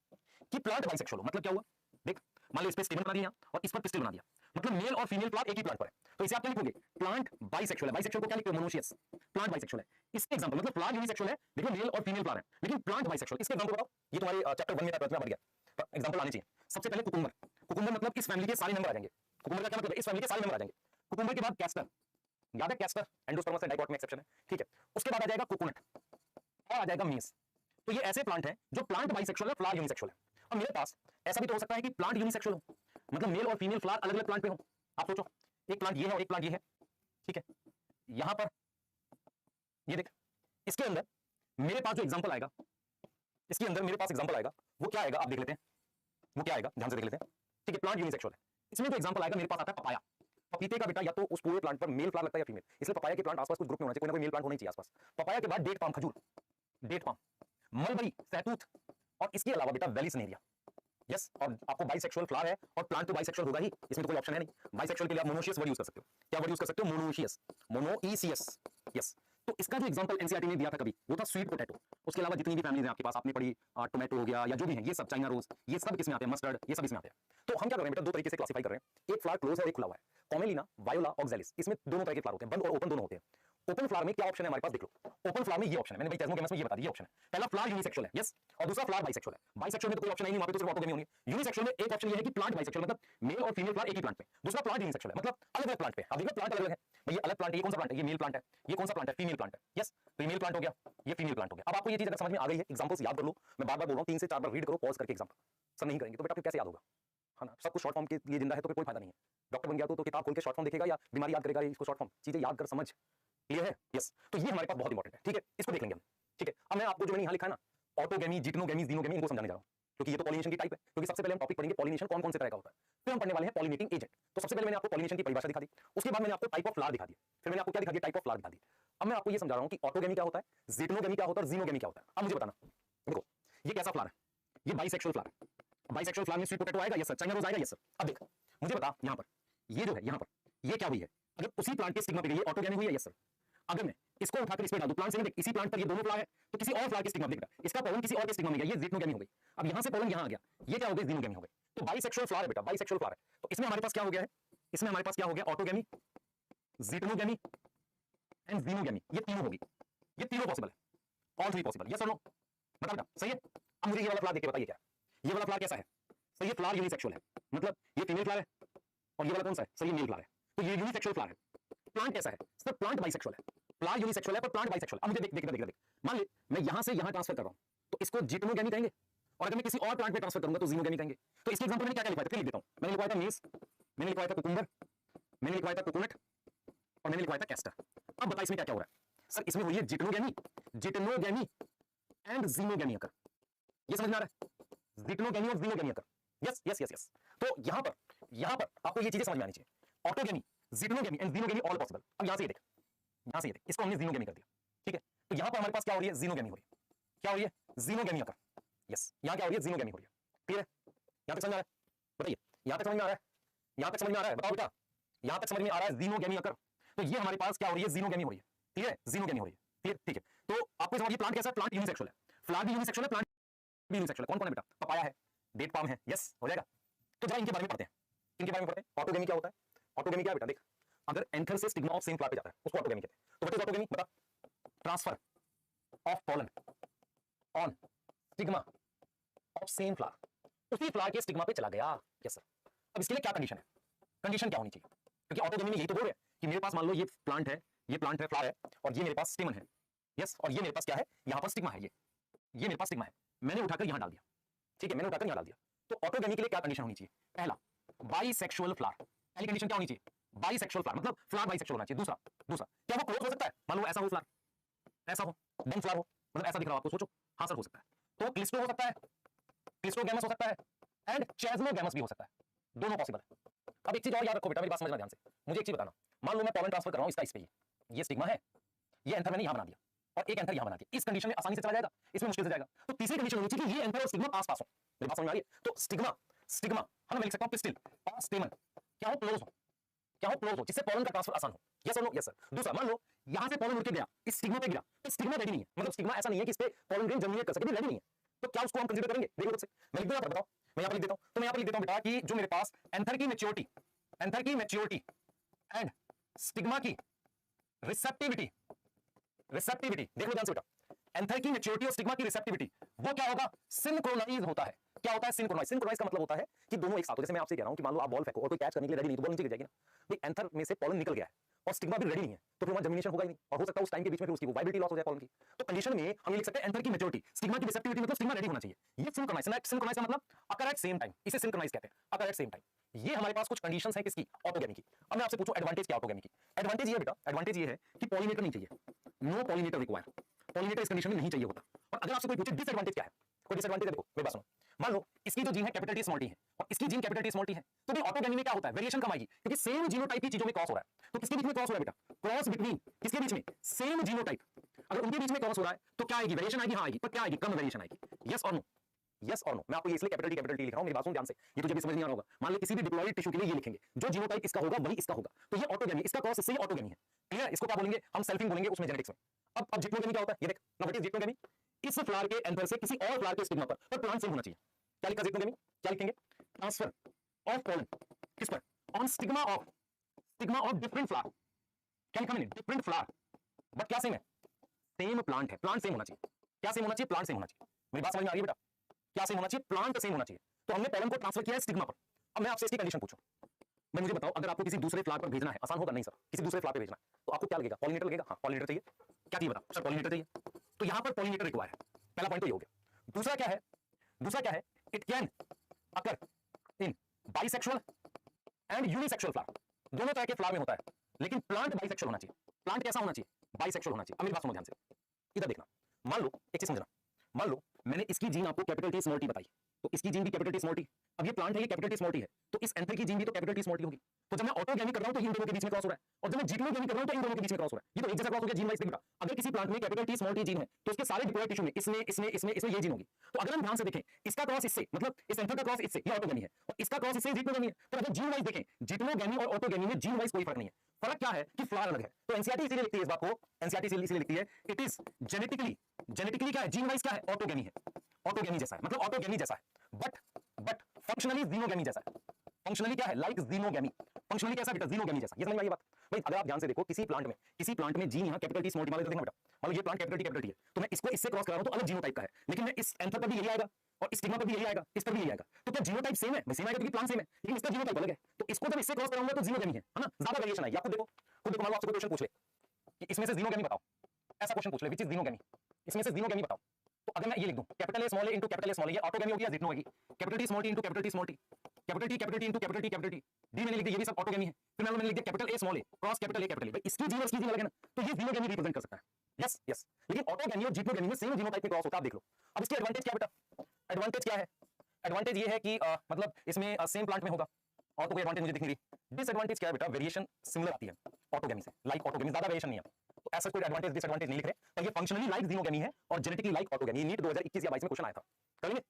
कि प्लांट बाइसेक्सुअल हो, मतलब क्या हुआ, देख मान लो इस पे स्टेमन बना दिया और इस पर पिस्टिल बना दिया, मतलब मेल और फीमेल प्लांट एक ही प्लांट पर है, तो इसे आप क्या लिखोगे, प्लांट बाइसेक्सुअल है। बाइसेक्सुअल को क्या लिखते हो, मोनोशियस, प्लांट बाइसेक्सुअल है। इसके एग्जांपल मतलब फ्लावर यूनिसेक्सुअल है, देखो मेल और फीमेल फ्लावर है, लेकिन प्लांट बाइसेक्सुअल। इसके एग्जांपल बताओ, ये तुम्हारे चैप्टर 1 में था, बढ़ गया, एग्जांपल आने चाहिए। सबसे पहले कुकुम्बर, कुकुम्बर मतलब इस फैमिली के सारे मेंबर आ जाएंगे। कुकुम्बर का क्या मतलब है, इस फैमिली के सारे मेंबर आ जाएंगे। कुकुम्बर के बाद कैस्टर, याद है कैस्टर, एंडोस्पर्मस से डाइकोट में एक्सेप्शन है, ठीक है। उसके बाद आ जाएगा कोकोनट और आ जाएगा मेस। तो ये ऐसे प्लांट हैं जो प्लांट बाइसेक्सुअल है, फ्लावर यूनिसेक्सुअल है। और मेरे पास ऐसा भी तो हो सकता है कि प्लांट यूनिसेक्सुअल हो, मतलब मेल और फीमेल फ्लावर अलग अलग प्लांट पे हो। आप सोचो, एक प्लांट ये है और एक प्लांट ये है, ठीक है। यहां पर ये देख, इसके अंदर मेरे पास जो एग्जांपल आएगा, इसके अंदर मेरे पास एग्जांपल आएगा, वो क्या आएगा आप देख लेते हैं, वो क्या आएगा ध्यान से देख लेते हैं, ठीक है। प्लांट यूनिसेक्सुअल है, इसमें जो एग्जांपल आएगा मेरे पास आता है पपाया। पपीते का बेटा या तो उस पूरे प्लांट पर मेल फ्लावर लगता है या फीमेल, इसलिए पपाया के प्लांट आसपास कुछ ग्रुप में होना चाहिए, कोई ना कोई मेल प्लांट होना चाहिए आसपास। पपाया के बाद डेट पाम, खजूर, डेट पाम, मलबरी, सहतूत, और इसके अलावा बेटा वेलिस नेरिया। यस, और आपको बाइसेक्सुअल फ्लावर है और प्लांट तो बाइसेक्सुअल होगा ही, इसमें तो कोई ऑप्शन है नहीं। बाइसेक्सुअल के लिए आप मोनोशियस वर्ड यूज कर सकते हो। क्या वर्ड यूज कर सकते हो, मोनोशियस, मोनोइसियस। यस, तो इसका जो एग्जांपल एनसीईआरटी ने दिया था कभी, वो था स्वीट पोटैटो। उसके अलावा जितनी भी फैमिलीज हैं आपके पास, आपने पढ़ी टोमेटो हो गया या जो भी है, ये सब चाइना रोज, ये सब किसमें आते हैं, मस्टर्ड, ये सब इसमें आते हैं। तो हम क्या कर रहे हैं बेटा, दो तरीके से क्लासिफाई कर रहे हैं, एक फ्लावर क्लोज है और एक खुला हुआ है। कॉमेलिना, वायोला, ऑक्सैलिस, इसमें दोनों तरह के फ्लावर होते हैं, बंद और ओपन दोनों होते हैं। ओपन फ्लावर में क्या ऑप्शन है हमारे पास, देख लो। ओपन फ्लावर में ये ऑप्शन है, मैंने भाई टेस्मोगेमस में ये बता दिया, ये ऑप्शन है। पहला फ्लावर यूनिसेक्सुअल है, यस, और दूसरा फ्लावर बाइसेक्सुअल है। बाइसेक्सुअल में तो कोई ऑप्शन नहीं, वहां पे तो सिर्फ ऑटोगेमी होंगे। यूनिसेक्सुअल में एक ऑप्शन ये है कि प्लांट बाइसेक्सुअल, मतलब मेल और फीमेल फ्लावर एक ही प्लांट पे। दूसरा प्लांट यूनिसेक्सुअल है, मतलब अलग अलग प्लांट पे। अब देखो प्लांट अलग अलग है, ये अलग प्लांट है, ये कौन सा प्लांट है, ये मेल प्लांट है, ये कौन सा प्लांट है, फीमेल प्लांट है। यस, तो ये मेल प्लांट हो गया, ये फीमेल प्लांट हो गया। अब आपको ये चीज अगर समझ में आ गई है, एग्जांपल्स याद कर लो, मैं बार बार बोल रहा हूं, 3 से 4 बार रीड करो, पॉज करके एग्जांपल। सब नहीं करेंगे तो बेटा फिर कैसे याद होगा, है ना। सब कुछ शॉर्ट फॉर्म के लिए जिंदा है तो फिर कोई फायदा नहीं है। डॉक्टर बन गया तो किताब खोल के शॉर्ट फॉर्म देखेगा या बीमारी याद करेगा, इसको शॉर्ट फॉर्म चीजें याद कर समझ, क्लियर है। यस, तो ये हमारे पास बहुत इंपॉर्टेंट है, ठीक है, इसको देख लेंगे हम, ठीक है। अब मैं आपको जो मैंने यहां लिखा है ना, ऑटोगेमी, जिग्नोगेमी, जीनोगेमी, इनको समझाने जा रहा हूं, क्योंकि ये तो पॉलिनेशन की टाइप है। क्योंकि सबसे पहले हम टॉपिक पढ़ेंगे पॉलिनेशन कौन कौन से तरह का होता है, फिर हम पढ़ने वाले हैं पॉलिनेटिंग एजेंट। तो सबसे पहले मैंने आपको पॉलिनेशन की परिभाषा दिखा दी, उसके बाद मैंने आपको टाइप ऑफ फ्लावर दिखा दिया, फिर मैंने आपको क्या दिखा दिया, टाइप ऑफ फ्लावर दिखा दी। अब मैं आपको ये समझा रहा हूं कि ऑटोगेमी क्या होता है, जिग्नोगेमी क्या होता है और जीनोगेमी क्या होता है। अब मुझे बताना, देखो ये कैसा फ्लावर है, ये बाइसेक्सुअल फ्लावर है। बाइसेक्सुअल फ्लावर में स्वीट पोटैटो आएगा, यस सर, चाइना रोज आएगा, यस सर। अब देख मुझे बता, यहां पर ये जो है, यहां पर ये क्या हुई है, अगर उसी प्लांट के स्टिग्मा पे ये ऑटोगेमी हुई है, यस सर। अगर मैं इसको उठाकर इस पे डाल दूं, प्लांट से देख, इसी प्लांट पर ये दोनों फ्लावर है, तो किसी और फ्लावर के स्टिग्मा देख, इसका पोलन किसी और के स्टिग्मा में गया, ये जिग्नोगेमी हो गई। अब यहां से पोलन यहां आ गया, ये क्या हो गई, जीनोगेमी हो गई। तो बाइसेक्सुअल फ्लावर है बेटा, बाइसेक्सुअल फ्लावर है। तो इसमें हमारे पास क्या हो गया है, इसमें हमारे पास क्या हो गया, ऑटोगेमी, जिग्नोगेमी एंड जीनोगेमी, ये तीनों होगी, ये तीनों पॉसिबल है, ऑल थ्री पॉसिबल, यस और नो, बता बेटा, सही है। अब मुझे ये वाला फ्लावर देख के बताइए क्या है, ये वाला फ्लावर कैसा है, सही है, फ्लावर यूनिसेक्सुअल है, मतलब ये फीमेल फ्लावर है, और ये वाला कौन सा है, सही है, मेल फ्लावर है। तो ये यूनिसेक्सुअल फ्लावर है। प्लांट कैसा है सर, प्लांट बाइसेक्सुअल है, फ्लावर यूनिसेक्सुअल है पर प्लांट बाइसेक्सुअल। अब मुझे देख देख देख, मान ले मैं यहां से यहां ट्रांसफर कर रहा हूं, तो इसको जिग्नोगेमी कहेंगे, और अगर मैं किसी और प्लांट पे ट्रांसफर करूंगा तो जीनोगेमी कहेंगे। तो इसके एग्जांपल मैंने क्या क्या लिखवाया था, लिख देता हूं। मैंने लिखवाया था मेस, मैंने लिखवाया था कुकुम्बर, मैंने लिखवाया था कोकोनट, और मैंने लिखवाया था कैस्टर। अब बता इसमें क्या क्या हो रहा है सर, इसमें हुई है जिग्नोगेमी, जिग्नोगेमी एंड जीनोगेमी अकर, ये समझ में आ रहा है, जिग्नोगेमी और जीनोगेमी अकर, यस यस यस यस। तो यहां पर आपको ये चीजें समझ में आनी चाहिए, autogamy, geitonogamy and xenogamy all possible. अब यहां से ये देख, यहां से ये देख, इसको हमने जीनोगेमी कर दिया, ठीक है। तो यहां पर हमारे पास क्या हो रही है, जीनोगेमी हो रही है, क्या हो रही है, जीनोगेमी अकर, यस, यहां क्या हो रही है, जीनोगेमी हो रही है, क्लियर है। यहां तक समझ में आ रहा है, बताइए, यहां तक समझ में आ रहा है, यहां तक समझ में आ रहा है, बताओ बेटा, यहां तक समझ में आ रहा है, जीनोगेमी अकर। तो ये हमारे पास क्या हो रही है, जीनोगेमी हो रही है, ठीक है, जीनोगेमी हो रही है, क्लियर, ठीक है। तो आपको समझिए प्लांट कैसा है, प्लांट यूनिसेक्सुअल है, फ्लावर भी यूनिसेक्सुअल है, प्लांट भी यूनिसेक्सुअल है। कौन कौन है बेटा, पपाया है, डेट पाम है, यस हो जाएगा। तो जरा इनके बारे में पढ़ते हैं, इनके बारे में पढ़ते हैं। ऑटोगेमी क्या होता है, ऑटोगेमी क्या है बेटा, देख, अगर एंथर से स्टिग्मा ऑफ सेम फ्लावर पे जाता है उसको ऑटोगेमी कहते हैं। तो व्हाट इज ऑटोगेमी, बता, transfer of pollen on stigma of same flower, उसी फ्लावर के स्टिग्मा पे चला गया, यस सर। अब इसके लिए क्या कंडीशन है, कंडीशन क्या होनी चाहिए, क्योंकि ऑटोगेमी में यही तो बोल रहे हैं कि मेरे पास मान लो ये प्लांट है, ये प्लांट है, फ्लावर है, और ये मेरे पास स्टेमन है, यस, और ये मेरे पास क्या है, यहां पर स्टिग्मा है, ये मेरे पास स्टिग्मा है, मैंने उठाकर यहां डाल दिया, ठीक है, मैंने उठाकर यहां डाल दिया। तो ऑटोगेमी के लिए क्या कंडीशन होनी चाहिए, पहला बाइसेक्सुअल फ्लावर, पहली कंडीशन क्या होनी चाहिए, बाइसेक्सुअल फ्लावर, मतलब फ्लावर बाइसेक्सुअल होना चाहिए। दूसरा दूसरा क्या वो क्लोज हो सकता है, मान लो ऐसा हो फ्लावर, ऐसा हो, डन फ्लावर हो, मतलब ऐसा दिख रहा हो आपको, सोचो, हाँ सर हो सकता है। तो क्लिस्टो हो सकता है, क्लिस्टोगैमस हो सकता है, एंड चेस्मोगैमस भी हो सकता है, दोनों पॉसिबल है। अब एक चीज और याद रखो बेटा, मेरी बात समझना ध्यान से, मुझे एक चीज बताना, मान लो मैं पोलन ट्रांसफर कर रहा हूं इसका इस पे, ये स्टिग्मा है, ये एंथर मैंने यहां बना दिया, और एक एंथर यहां बना दिया, इस कंडीशन में आसानी से चला जाएगा, इसमें मुश्किल से जाएगा। तो तीसरी कंडीशन होनी चाहिए कि ये एंथर और स्टिग्मा पास पास हो, मेरी बात समझ में आ रही है। तो स्टिग्मा स्टिग्मा हम मैं लिख सकता हूं पिस्टिल और स्टेमन क्या हो, क्लोज हो, क्या हो, क्लोज हो, जिससे पोलन का ट्रांसफर आसान हो, यस और नो, यस सर। दूसरा मान लो यहां से पोलन उड़ के गया, इस स्टिग्मा पे गिरा, तो स्टिग्मा रेडी नहीं है, मतलब स्टिग्मा ऐसा नहीं है कि इस पे पोलन ग्रेन जर्मिनेट कर सके, रेडी नहीं है, तो क्या उसको हम कंसीडर करेंगे, देखो से मैं लिख दूं, बताओ, मैं यहां पर लिख देता हूं। तो मैं यहां पर लिख देता हूं बेटा कि जो मेरे पास एंथर की मैच्योरिटी, एंथर की मैच्योरिटी एंड स्टिग्मा की रिसेप्टिविटी, रिसेप्टिविटी देख लो ध्यान से बेटा, एंथर की मैच्योरिटी और स्टिग्मा की रिसेप्टिविटी वो क्या होगा, सिंक्रोनाइज होता है। क्या होता है सिंक्रोनाइज? सिंक्रोनाइज का मतलब होता है कि दोनों एक साथ हो। जैसे मैं आपसे कह रहा हूं कि मान लो आप बॉल फेंको और कोई कैच करने के लिए रेडी नहीं, तो बॉल नीचे गिर जाएगी ना। भाई एंथर में से पॉलन निकल गया है और स्टिग्मा भी रेडी नहीं है, तो फिर वहां जर्मिनेशन होगा ही नहीं, और हो सकता है उस टाइम के बीच में फिर उसकी वो वाइबिलिटी लॉस हो जाए पॉलन की। तो कंडीशन में हम ये लिख सकते हैं एंथर की मैच्योरिटी, स्टिग्मा की रिसेप्टिविटी, मतलब स्टिग्मा रेडी होना चाहिए। ये सिंक्रोनाइज, सिंक्रोनाइज का मतलब अकर एट सेम टाइम, इसे सिंक्रोनाइज कहते हैं, अकर एट सेम टाइम। ये हमारे पास कुछ कंडीशंस हैं किसकी, ऑटोगेमी की। अब मैं आपसे पूछूं एडवांटेज क्या ऑटोगेमी की? एडवांटेज ये बेटा, एडवांटेज ये है कि पॉलिनेटर नहीं चाहिए, नो पॉलिनेटर रिक्वायर, पॉलिनेटर इस कंडीशन में नहीं चाहिए होता। और अगर आपसे कोई पूछे डिसएडवांटेज क्या है, कोई डिसएडवांटेज है, देखो मेरी बात सुनो। मान लो इसकी जो जीन है कैपिटल टी स्मॉल टी है और इसकी gene capital T small T है, तो भी ऑटोगेमी में क्या होता है, वेरिएशन कम आएगी, क्योंकि सेम जीनोटाइप की चीजों में क्रॉस हो रहा है। तो किसके बीच में क्रॉस हो रहा है बेटा, क्रॉस बिटवीन किसके बीच में, सेम जीनोटाइप। अगर उनके बीच में क्रॉस हो रहा है तो क्या आएगी, वेरिएशन आएगी, हाँ आएगी, पर क्या आएगी, कम वेरिएशन आएगी। यस और नो, यस और नो। मैं आपको ये इसलिए कैपिटल टी लिख रहा हूं, मेरी बात सुन ध्यान से, ये तुझे भी समझ नहीं आ रहा होगा। मान लो किसी भी डिप्लॉयड टिश्यू के लिए ये लिखेंगे, जो जीनोटाइप इसका होगा वही इसका होगा, तो ये ऑटोगेमी, इसका क्रॉस इससे ऑटोगेमी है। क्लियर? इसको क्या बोलेंगे हम, सेल्फिंग बोलेंगे उसमें जेनेटिक्स में। अब जिक्नोगेमी क्या होता है ये देख, नाउ व्हाट इज जिक्नोगेमी, इस फ्लावर के एंथर से किसी और फ्लावर के स्टिग्मा पर प्लांट सेम होना चाहिए। क्या लिखा जिक्नोगेमी, क्या लिखेंगे, ट्रांसफर ऑफ पॉलन किस पर, on stigma of different flower. क्या लिखा मैंने, डिफरेंट फ्लावर, बट क्या सेम है, सेम प्लांट है, प्लांट सेम होना चाहिए। क्या सेम होना चाहिए, प्लांट सेम होना चाहिए। मेरी बात समझ में आ रही है बेटा, क्या सेम होना चाहिए, प्लांट सेम होना चाहिए। तो हमने पॉलन को ट्रांसफर किया है स्टिग्मा पर। अब मैं आपसे इसकी कंडीशन पूछूं, मैं मुझे बताओ, अगर आपको किसी दूसरे फ्लावर पर भेजना है, आसान होगा नहीं सर, किसी दूसरे फ्लावर पे भेजना है तो आपको क्या लगेगा, पॉलिनेटर लगेगा, हाँ पॉलिनेटर चाहिए। क्या चाहिए बताओ सर, पॉलिनेटर चाहिए, तो यहां पर पॉलिनेटर रिक्वायर है। पहला पॉइंट तो ये हो गया। दूसरा क्या है, दूसरा क्या है, it can occur in bisexual and unisexual flower, दोनों तरह के फ्लावर में होता है, लेकिन प्लांट बाइसेक्सुअल होना चाहिए। प्लांट कैसा होना चाहिए, बाइसेक्सुअल होना चाहिए। अब मेरी बात सुनो ध्यान से, इधर देखना, मान लो एक चीज समझना, मान लो मैंने इसकी जीन आपको कैपिटल टी स्मॉल टी बताई, तो इसकी जीन भी कैपिटल टी स्मॉल टी। अब ये प्लांट है, ये कैपिटल टी स्मॉल टी है, तो इस एंथर की जीन भी तो कैपिटल टी स्मॉल टी होगी। तो जब मैं ऑटोगेमी कर रहा हूं तो इन दोनों के बीच में क्रॉस हो रहा है, और जब मैं जिक्नोगेमी कर रहा हूं तो इन दोनों के बीच में क्रॉस हो रहा है। ये तो एक जैसा क्रॉस हो गया जीन वाइज। देखो अगर किसी प्लांट में capital T small T gene है तो उसके सारे डिप्लॉयड टिश्यू में इसमें इसमें इसमें इसमें ये जीन होगी। तो अगर हम ध्यान से देखें, इसका क्रॉस इससे, मतलब इस एंथर का क्रॉस इससे, ये ऑटोगेमी है, और इसका क्रॉस इससे जिक्नोगेमी है। तो अगर जीन वाइज देखें, जिक्नोगेमी और ऑटोगेमी में जीन वाइज कोई फर्क नहीं है। फर्क क्या है कि फ्लावर अलग है। तो एनसीईआरटी इसीलिए लिखती है इस बात को, एनसीईआरटी इसीलिए लिखती है, इट इज जेनेटिकली क्या है, जीन वाइज क्या है, ऑटोगेमी है, ऑटोगेमी जैसा है, मतलब ऑटोगेमी जैसा है, बट फंक्शनली जीनोगेमी जैसा है। फंक्शनली क्या है, लाइक जीनोगेमी, फंक्शनली कैसा बेटा, जीनोगेमी जैसा। ये समझ में आई बात भाई? अगर आप ध्यान से देखो, किसी प्लांट में जीन यहां कैपिटल टी स्मॉल टी वाला देखना बेटा, मान लो ये प्लांट कैपिटल टी है, तो मैं इसको इससे क्रॉस कर रहा हूं तो अलग जीनोटाइप का है, लेकिन मैं इस एंथर पर भी यही आएगा और इस स्टिग्मा पर भी यही आएगा, इस पर भी यही आएगा। तो क्या जीनोटाइप सेम है? सेम आएगा क्योंकि प्लांट सेम है, लेकिन इसका जीनोटाइप अलग है। तो इसको जब इससे क्रॉस कराऊंगा तो जीनोगेमी है ना, ज्यादा वेरिएशन आएगी। आपको देखो, खुद देखो, मान लो आपसे कोई क्वेश्चन पूछ ले कि इसमें से जीनोगेमी बताओ, ऐसा क्वेश्चन पूछ ले विच इज जीनोगेमी, इसमें से जीनोगेमी बताओ, तो अगर मैं ये लिख दूं capital A small A into capital A small A, ये ऑटोगेमी होगी या जिक्नो होगी, capital T small T into capital T small T, capital T into capital T, D मैंने लिख दिया, ये भी सब ऑटोगेमी है। फिर मैंने लिख दिया capital A small A cross capital A, भाई इसकी जीन और इसकी जीन अलग है ना, तो ये जीनोगेमी रिप्रेजेंट कर सकता है। यस यस, लेकिन ऑटोगेमी और जिक्नोगेमी में सेम जीनोटाइप में क्रॉस होता है। आप देख लो। अब इसकी एडवांटेज क्या बेटा, एडवांटेज क्या है, एडवांटेज ये है कि मतलब इसमें सेम प्लांट में होगा, और तो कोई एडवांटेज मुझे दिख नहीं रही। डिसएडवांटेज क्या है बेटा, वेरिएशन सिमिलर आती है ऑटोगेमी से, लाइक ऑटोगेमी, ज्यादा वेरिएशन नहीं है। तो ऐसा कोई एडवांटेज डिसएडवांटेज नहीं लिख रहे, पर ये फंक्शनली लाइक जीनोगेमी है और जेनेटिकली लाइक ऑटोगेमी। नीट 2021 या 22 में क्वेश्चन आया था, करेंगे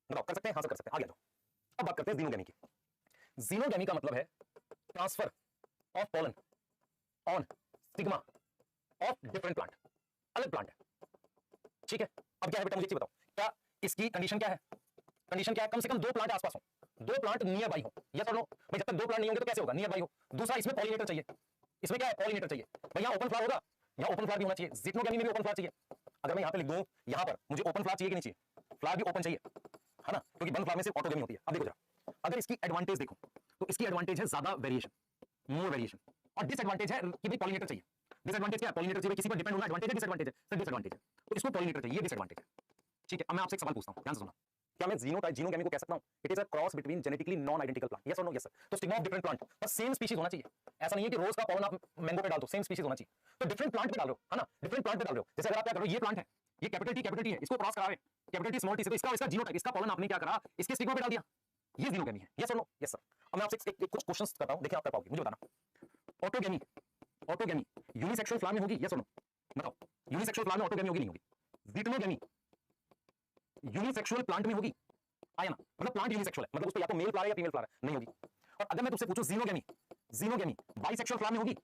बताओ, कर सकते हैं, हां सर कर सकते हैं, आगे जाओ। अब बात करते हैं जीनोगेमी की। जीनोगेमी का मतलब है transfer of pollen on stigma of different plant, अलग प्लांट है, ठीक है। अब क्या है बेटा, मुझे एक चीज बताओ, क्या इसकी कंडीशन क्या है, कंडीशन क्या है, कम से कम दो प्लांट आसपास हो, दो प्लांट नियर बाई हो। यस और नो भाई, जब तक दो प्लांट नहीं होंगे तो कैसे होगा, नियर बाई हो। दूसरा, इसमें पॉलिनेटर चाहिए, इसमें क्या है, पॉलिनेटर चाहिए। भाई यहाँ ओपन फ्लावर होगा, यहाँ ओपन फ्लावर भी होना चाहिए, जिक्नोगेमी में भी ओपन फ्लावर चाहिए। अगर मैं यहाँ पे लिख दूं, यहाँ पर मुझे ओपन फ्लावर चाहिए कि नहीं चाहिए, फ्लावर भी ओपन चाहिए, है ना, क्योंकि बंद फ्लावर में सिर्फ ऑटोगेमी होती है। अब देखो जरा, अगर इसकी एडवांटेज देखो तो इसकी एडवांटेज है ज्यादा वेरिएशन, मोर वेरिएशन, और डिसएडवांटेज है कि भाई पॉलिनेटर चाहिए। डिसएडवांटेज क्या है, पॉलिनेटर चाहिए, किसी पर डिपेंड होना, एडवांटेज है डिसएडवांटेज है, सर डिसएडवांटेज है, तो इसको पॉलिनेटर चाहिए, ये डिसएडवांटेज है, ठीक है। अब मैं आपसे एक सवाल पूछता हूं, ध्यान से सुनना, क्या मैं जीनोगेमी को कह सकता हूं it is a cross between genetically non identical plant, yes और नो? Yes sir. तो स्टिग्मा ऑफ डिफरेंट प्लांट, बस सेम स्पीशीज होना चाहिए। ऐसा नहीं है कि रोज का पॉलन आप मैंगो पे डाल दो, सेम स्पीशीज होना चाहिए। तो डिफरेंट प्लांट पे डाल रहे हो, है ना, डिफरेंट प्लांट पे डाल रहे हो। जैसे अगर आप क्या करो, ये प्लांट है, ये कैपिटल टी है, इसको क्रॉस करा रहे कैपिटल टी स्मॉल टी से, तो इसका जीनोटाइप, इसका पॉलन आपने क्या करा, इसके स्टिग्मा पे डाल दिया, ये जीनोगेमी है। यस और नो? Yes sir. अब मैं आपसे कुछ क्वेश्चंस करता हूं, देखिए आप कर पाओगे, मुझे बताना। ऑटोगेमी यूनिसेक्सुअल फ्लावर में होगी, यस और नो? बताओ, यूनिसेक्सुअल फ्लावर में ऑटोगेमी होगी नहीं होगी? जिक्नोगेमी यूनिसेक्सुअल प्लांट में होगी, आया ना, मतलब प्लांट यूनिसेक्सुअल है, मतलब उस पे या तो मेल फ्लावर है या फीमेल फ्लावर है, नहीं होगी। और अगर मैं तुझसे पूछूं जीनोगेमी बाइसेक्सुअल फ्लावर में होगी,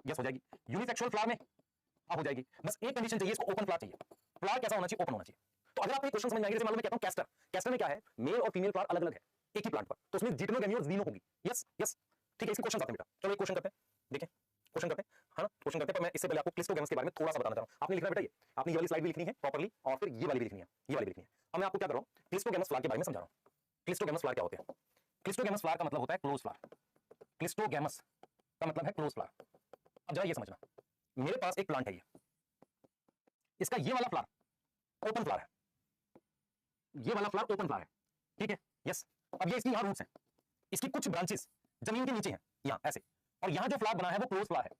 यस हो जाएगी। यूनिसेक्सुअल फ्लावर में अब हो जाएगी। बस एक कंडीशन चाहिए, इसको ओपन फ्लावर चाहिए। फ्लावर कैसा होना चाहिए, ओपन होना चाहिए। तो अगर आपको एक क्वेश्चन समझ में आएगा, जैसे मान लो मैं कहता हूं कैस्टर में क्या है, मेल और फीमेल फ्लावर अलग अलग है, एक ही प्लांट पर, तो उसमें जिटनोगेमी और जीनो होगी। यस यस ठीक है, इसके क्वेश्चन आते हैं बेटा। चलो एक क्वेश्चन करते हैं, देखें क्वेश्चन करते हैं, है ना, क्वेश्चन करते हैं। पर मैं इससे पहले आपको क्लिस्टोगेमस के बारे में थोड़ा सा बताना चाह रहा हूं। आपने लिखना बेटा, ये आपने ये वाली स्लाइड भी लिखनी है प्रॉपर्ली, और फिर ये वाली भी लिखनी है, ये वाली भी लिखनी है। अब मैं आपको क्या कर रहा हूं, क्लिस्टोगेमस फ्लावर के बारे में समझा रहा हूं। क्लिस्टोगेमस फ्लावर क्या होते हैं? क्लिस्टोगेमस फ्लावर का मतलब होता है क्लोज फ्लावर। क्लिस्टोगेमस का मतलब है क्लोज फ्लावर। अब जरा ये समझना, मेरे पास एक प्लांट है, ये इसका ये वाला फ्लावर ओपन फ्लावर है, ये वाला फ्लावर ओपन फ्लावर है, ठीक है, यस। अब ये इसकी यहां रूट्स हैं, इसकी कुछ ब्रांचेस जमीन के नीचे हैं यहां ऐसे, और यहां जो फ्लावर बना है वो क्लोज फ्लावर है।